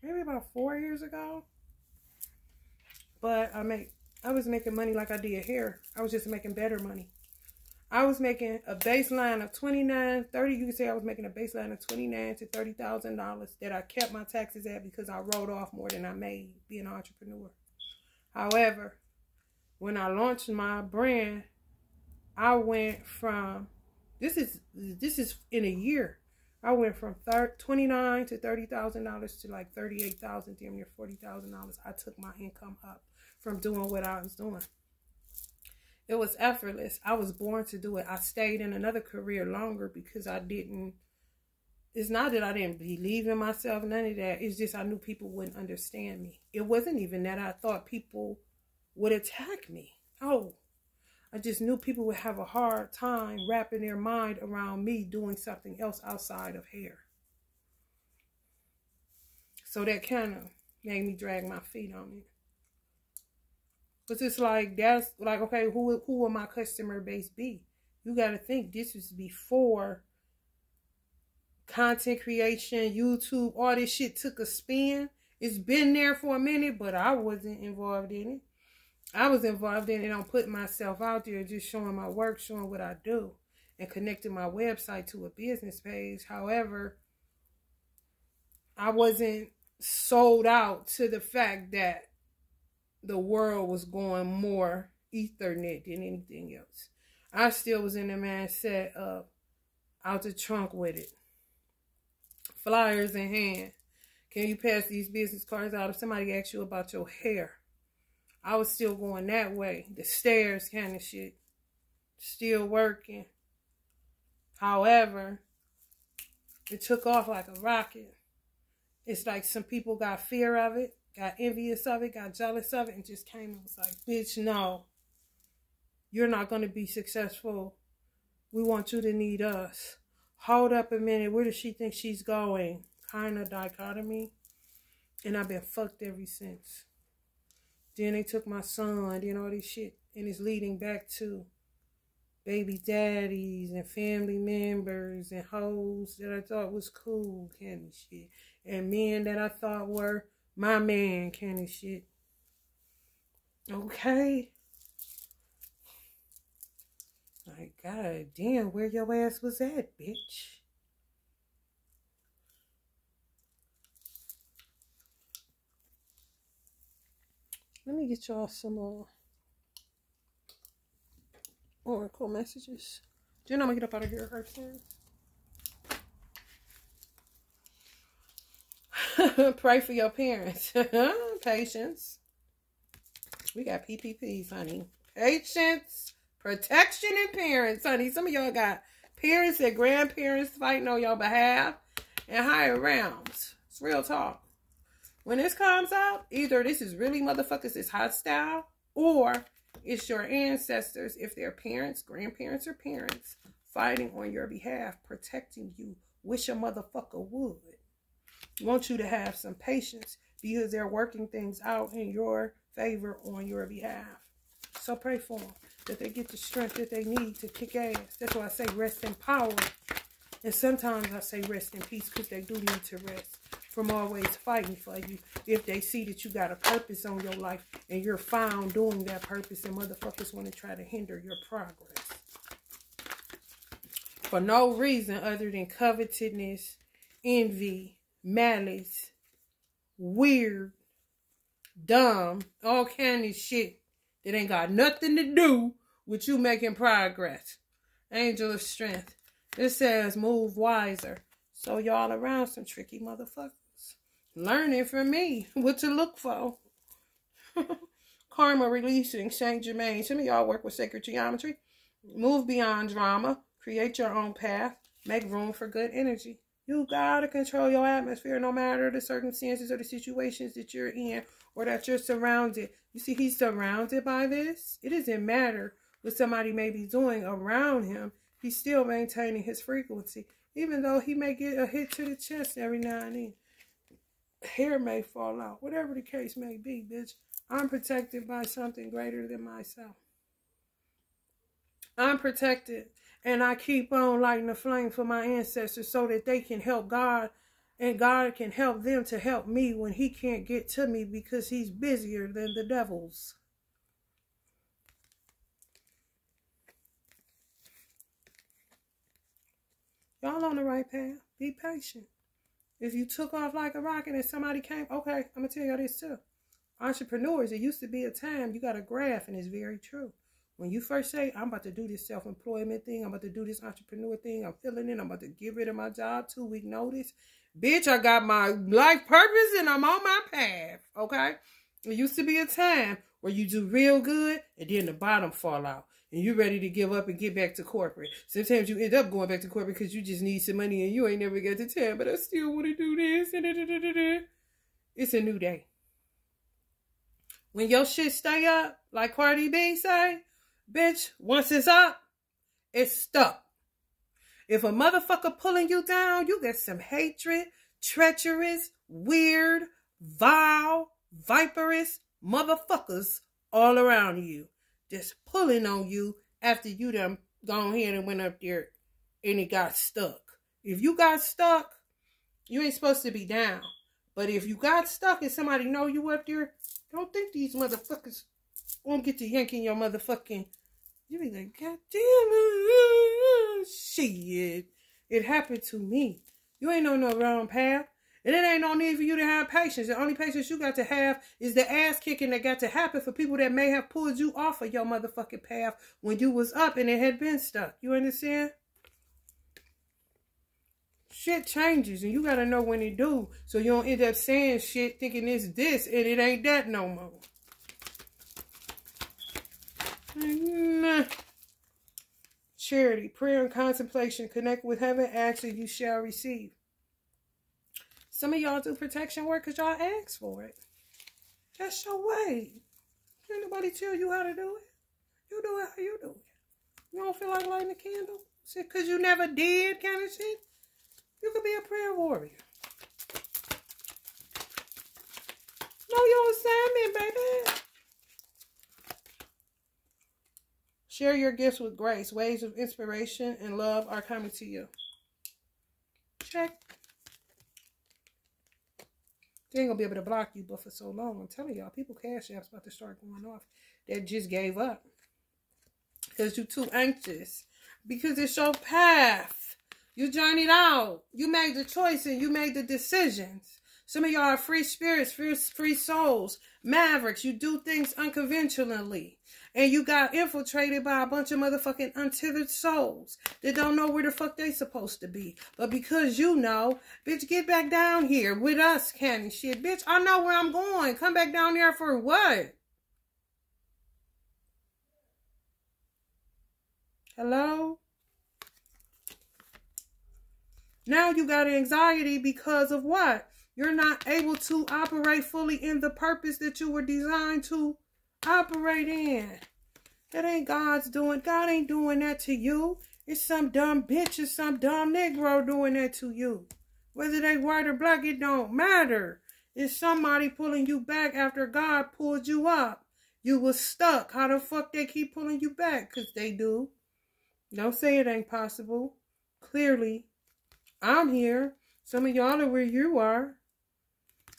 Maybe about 4 years ago. But I was making money like I did hair. I was just making better money. I was making a baseline of $29, $30. You could say I was making a baseline of $29,000 to $30,000 that I kept my taxes at because I wrote off more than I made being an entrepreneur. However, when I launched my brand, I went from this is in a year. I went from $29,000 to $30,000 to like $38,000, damn near $40,000. I took my income up from doing what I was doing. It was effortless. I was born to do it. I stayed in another career longer because I didn't. It's not that I didn't believe in myself, none of that. It's just I knew people wouldn't understand me. It wasn't even that I thought people would attack me. Oh, I just knew people would have a hard time wrapping their mind around me doing something else outside of hair. So that kind of made me drag my feet on it. But it's like, that's like, okay, who will my customer base be? You got to think this was before content creation, YouTube, all this shit took a spin. It's been there for a minute, but I wasn't involved in it. I was involved in it on putting myself out there, just showing my work, showing what I do, and connecting my website to a business page. However, I wasn't sold out to the fact that the world was going more Ethernet than anything else. I still was in the mindset of out the trunk with it. Flyers in hand. Can you pass these business cards out if somebody asks you about your hair? I was still going that way. The stairs kind of shit. Still working. However, it took off like a rocket. It's like some people got fear of it, got envious of it, got jealous of it, and just came and was like, bitch, no. You're not going to be successful. We want you to need us. Hold up a minute. Where does she think she's going? Kind of dichotomy. And I've been fucked ever since. Then they took my son, then all this shit. And it's leading back to baby daddies and family members and hoes that I thought was cool kind of shit. And men that I thought were my man kind of shit. Okay? Like, god damn, where your ass was at, bitch? Let me get y'all some oracle messages. Do you know I'm gonna get up out of here first? Pray for your parents. Patience. We got PPPs, honey. Patience, protection, and parents, honey. Some of y'all got parents and grandparents fighting on your behalf and higher realms. It's real talk. When this comes out, either this is really motherfuckers is hostile, or it's your ancestors, if they're parents, grandparents, or parents, fighting on your behalf, protecting you. Wish a motherfucker would. Want you to have some patience because they're working things out in your favor on your behalf. So pray for them, that they get the strength that they need to kick ass. That's why I say rest in power. And sometimes I say rest in peace because they do need to rest from always fighting for you. If they see that you got a purpose on your life and you're found doing that purpose, and motherfuckers want to try to hinder your progress for no reason other than covetousness, envy, malice, weird, dumb, all kind of shit that ain't got nothing to do with you making progress. Angel of strength. It says move wiser. So y'all around some tricky motherfuckers. Learning from me what to look for. Karma releasing Saint Germain. Some of y'all work with sacred geometry. Move beyond drama. Create your own path. Make room for good energy. You gotta control your atmosphere no matter the circumstances or the situations that you're in or that you're surrounded. You see, he's surrounded by this. It doesn't matter what somebody may be doing around him. He's still maintaining his frequency. Even though he may get a hit to the chest every now and then. Hair may fall out. Whatever the case may be, bitch. I'm protected by something greater than myself. I'm protected. And I keep on lighting the flame for my ancestors so that they can help God. And God can help them to help me when he can't get to me because he's busier than the devils. Y'all on the right path. Be patient. If you took off like a rocket and somebody came, okay, I'm going to tell y'all this too. Entrepreneurs, it used to be a time you got a graph, and it's very true. When you first say, I'm about to do this self-employment thing, I'm about to do this entrepreneur thing, I'm feeling it, I'm about to get rid of my job, 2-week notice. Bitch, I got my life purpose and I'm on my path, okay? It used to be a time where you do real good and then the bottom fall out. And you're ready to give up and get back to corporate. Sometimes you end up going back to corporate because you just need some money and you ain't never got the time, but I still want to do this. And It's a new day. When your shit stay up, like Cardi B say, bitch, once it's up, it's stuck. If a motherfucker pulling you down, you get some hatred, treacherous, weird, vile, viperous motherfuckers all around you. Just pulling on you after you done gone ahead and went up there and it got stuck. If you got stuck, you ain't supposed to be down. But if you got stuck and somebody know you up there, don't think these motherfuckers won't get to yanking your motherfucking... You be like, God damn it. Shit. It happened to me. You ain't on no wrong path. And it ain't no need for you to have patience. The only patience you got to have is the ass kicking that got to happen for people that may have pulled you off of your motherfucking path when you was up and it had been stuck. You understand? Shit changes and you got to know when it do. So you don't end up saying shit thinking it's this and it ain't that no more. Nah. Charity, prayer and contemplation. Connect with heaven. Ask and you shall receive. Some of y'all do protection work because y'all ask for it. That's your way. Can't nobody tell you how to do it. You do it how you do it. You don't feel like lighting a candle? Because you never did kind of shit? You could be a prayer warrior. Know your assignment, baby. Share your gifts with grace. Waves of inspiration and love are coming to you. Check. They ain't gonna be able to block you, but for so long, I'm telling y'all, people cash apps about to start going off. That just gave up. Because you're too anxious. Because it's your path. You journeyed out. You made the choice and you made the decisions. Some of y'all are free spirits, free souls, mavericks. You do things unconventionally. And you got infiltrated by a bunch of motherfucking untethered souls that don't know where the fuck they supposed to be. But because you know, bitch, get back down here with us, Candy shit. Bitch, I know where I'm going. Come back down there for what? Hello? Now you got anxiety because of what? You're not able to operate fully in the purpose that you were designed to operate in. That ain't God's doing. God ain't doing that to you. It's some dumb bitch or some dumb Negro doing that to you. Whether they white or black, it don't matter. It's somebody pulling you back after God pulled you up. You was stuck. How the fuck they keep pulling you back? Because they do. Don't say it ain't possible. Clearly, I'm here. Some of y'all are where you are.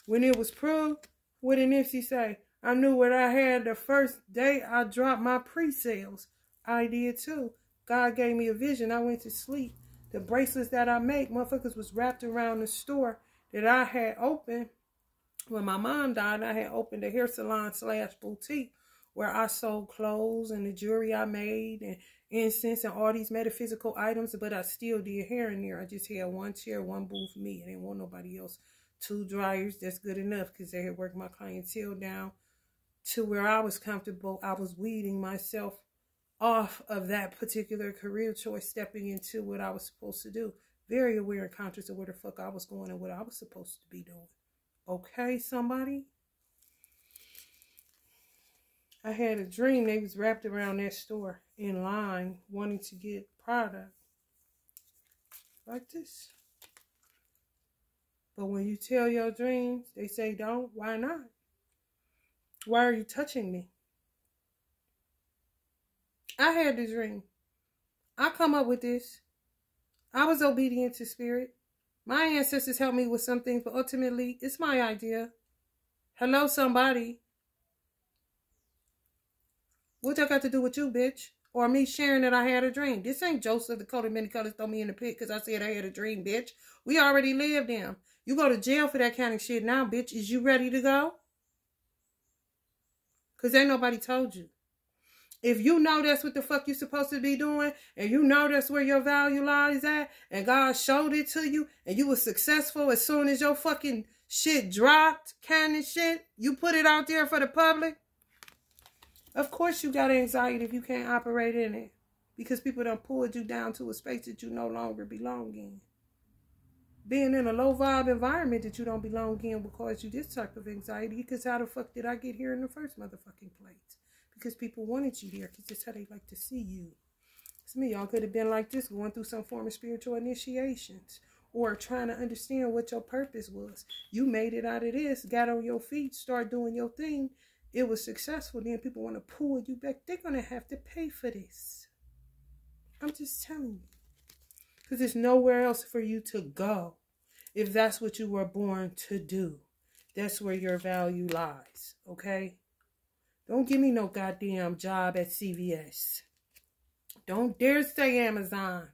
When it was proved, what did Nipsey say? I knew what I had the first day I dropped my pre-sales. I did too. God gave me a vision. I went to sleep. The bracelets that I make, motherfuckers was wrapped around the store that I had opened. When my mom died, I had opened a hair salon / boutique where I sold clothes and the jewelry I made and incense and all these metaphysical items, but I still did hair in there. I just had one chair, one booth for me. I didn't want nobody else. 2 dryers, that's good enough because they had worked my clientele down to where I was comfortable. I was weeding myself off of that particular career choice, stepping into what I was supposed to do. Very aware and conscious of where the fuck I was going and what I was supposed to be doing. Okay, somebody? I had a dream they was wrapped around that store in line wanting to get product. like this. But when you tell your dreams, they say don't. Why not? Why are you touching me? I had this dream. I come up with this. I was obedient to spirit. My ancestors helped me with some things, but ultimately, it's my idea. Hello, somebody. What that got to do with you, bitch? Or me sharing that I had a dream? This ain't Joseph, the coat of many colors, throw me in the pit because I said I had a dream, bitch. We already lived them. You go to jail for that kind of shit now, bitch. Is you ready to go? Because ain't nobody told you. If you know that's what the fuck you supposed to be doing, and you know that's where your value lies at, and God showed it to you, and you were successful as soon as your fucking shit dropped, kind of shit, you put it out there for the public, of course you got anxiety if you can't operate in it. Because people done pulled you down to a space that you no longer belong in. Being in a low vibe environment that you don't belong in will cause you this type of anxiety. Because how the fuck did I get here in the first motherfucking place? Because people wanted you there, because that's how they like to see you. Some of y'all could have been like this, going through some form of spiritual initiations, or trying to understand what your purpose was. You made it out of this, got on your feet, start doing your thing. It was successful. Then people want to pull you back. They're going to have to pay for this. I'm just telling you. Because there's nowhere else for you to go if that's what you were born to do. That's where your value lies, okay? Don't give me no goddamn job at CVS. Don't dare say Amazon.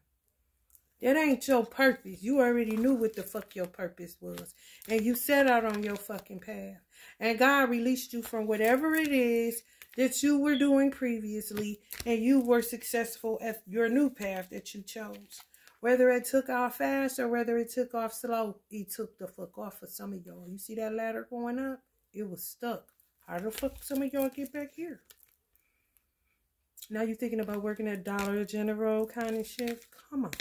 That ain't your purpose. You already knew what the fuck your purpose was. And you set out on your fucking path. And God released you from whatever it is that you were doing previously. And you were successful at your new path that you chose. Whether it took off fast or whether it took off slow, it took the fuck off for some of y'all. You see that ladder going up? It was stuck. How the fuck some of y'all get back here? Now you thinking about working at Dollar General kind of shit? Come on.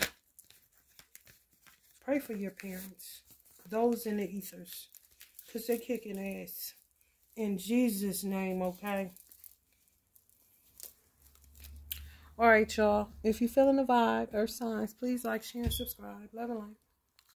Pray for your parents. Those in the ethers. Because they're kicking ass. In Jesus' name, okay? Alright, y'all. If you're feeling the vibe, earth signs, please like, share, and subscribe. Love and light.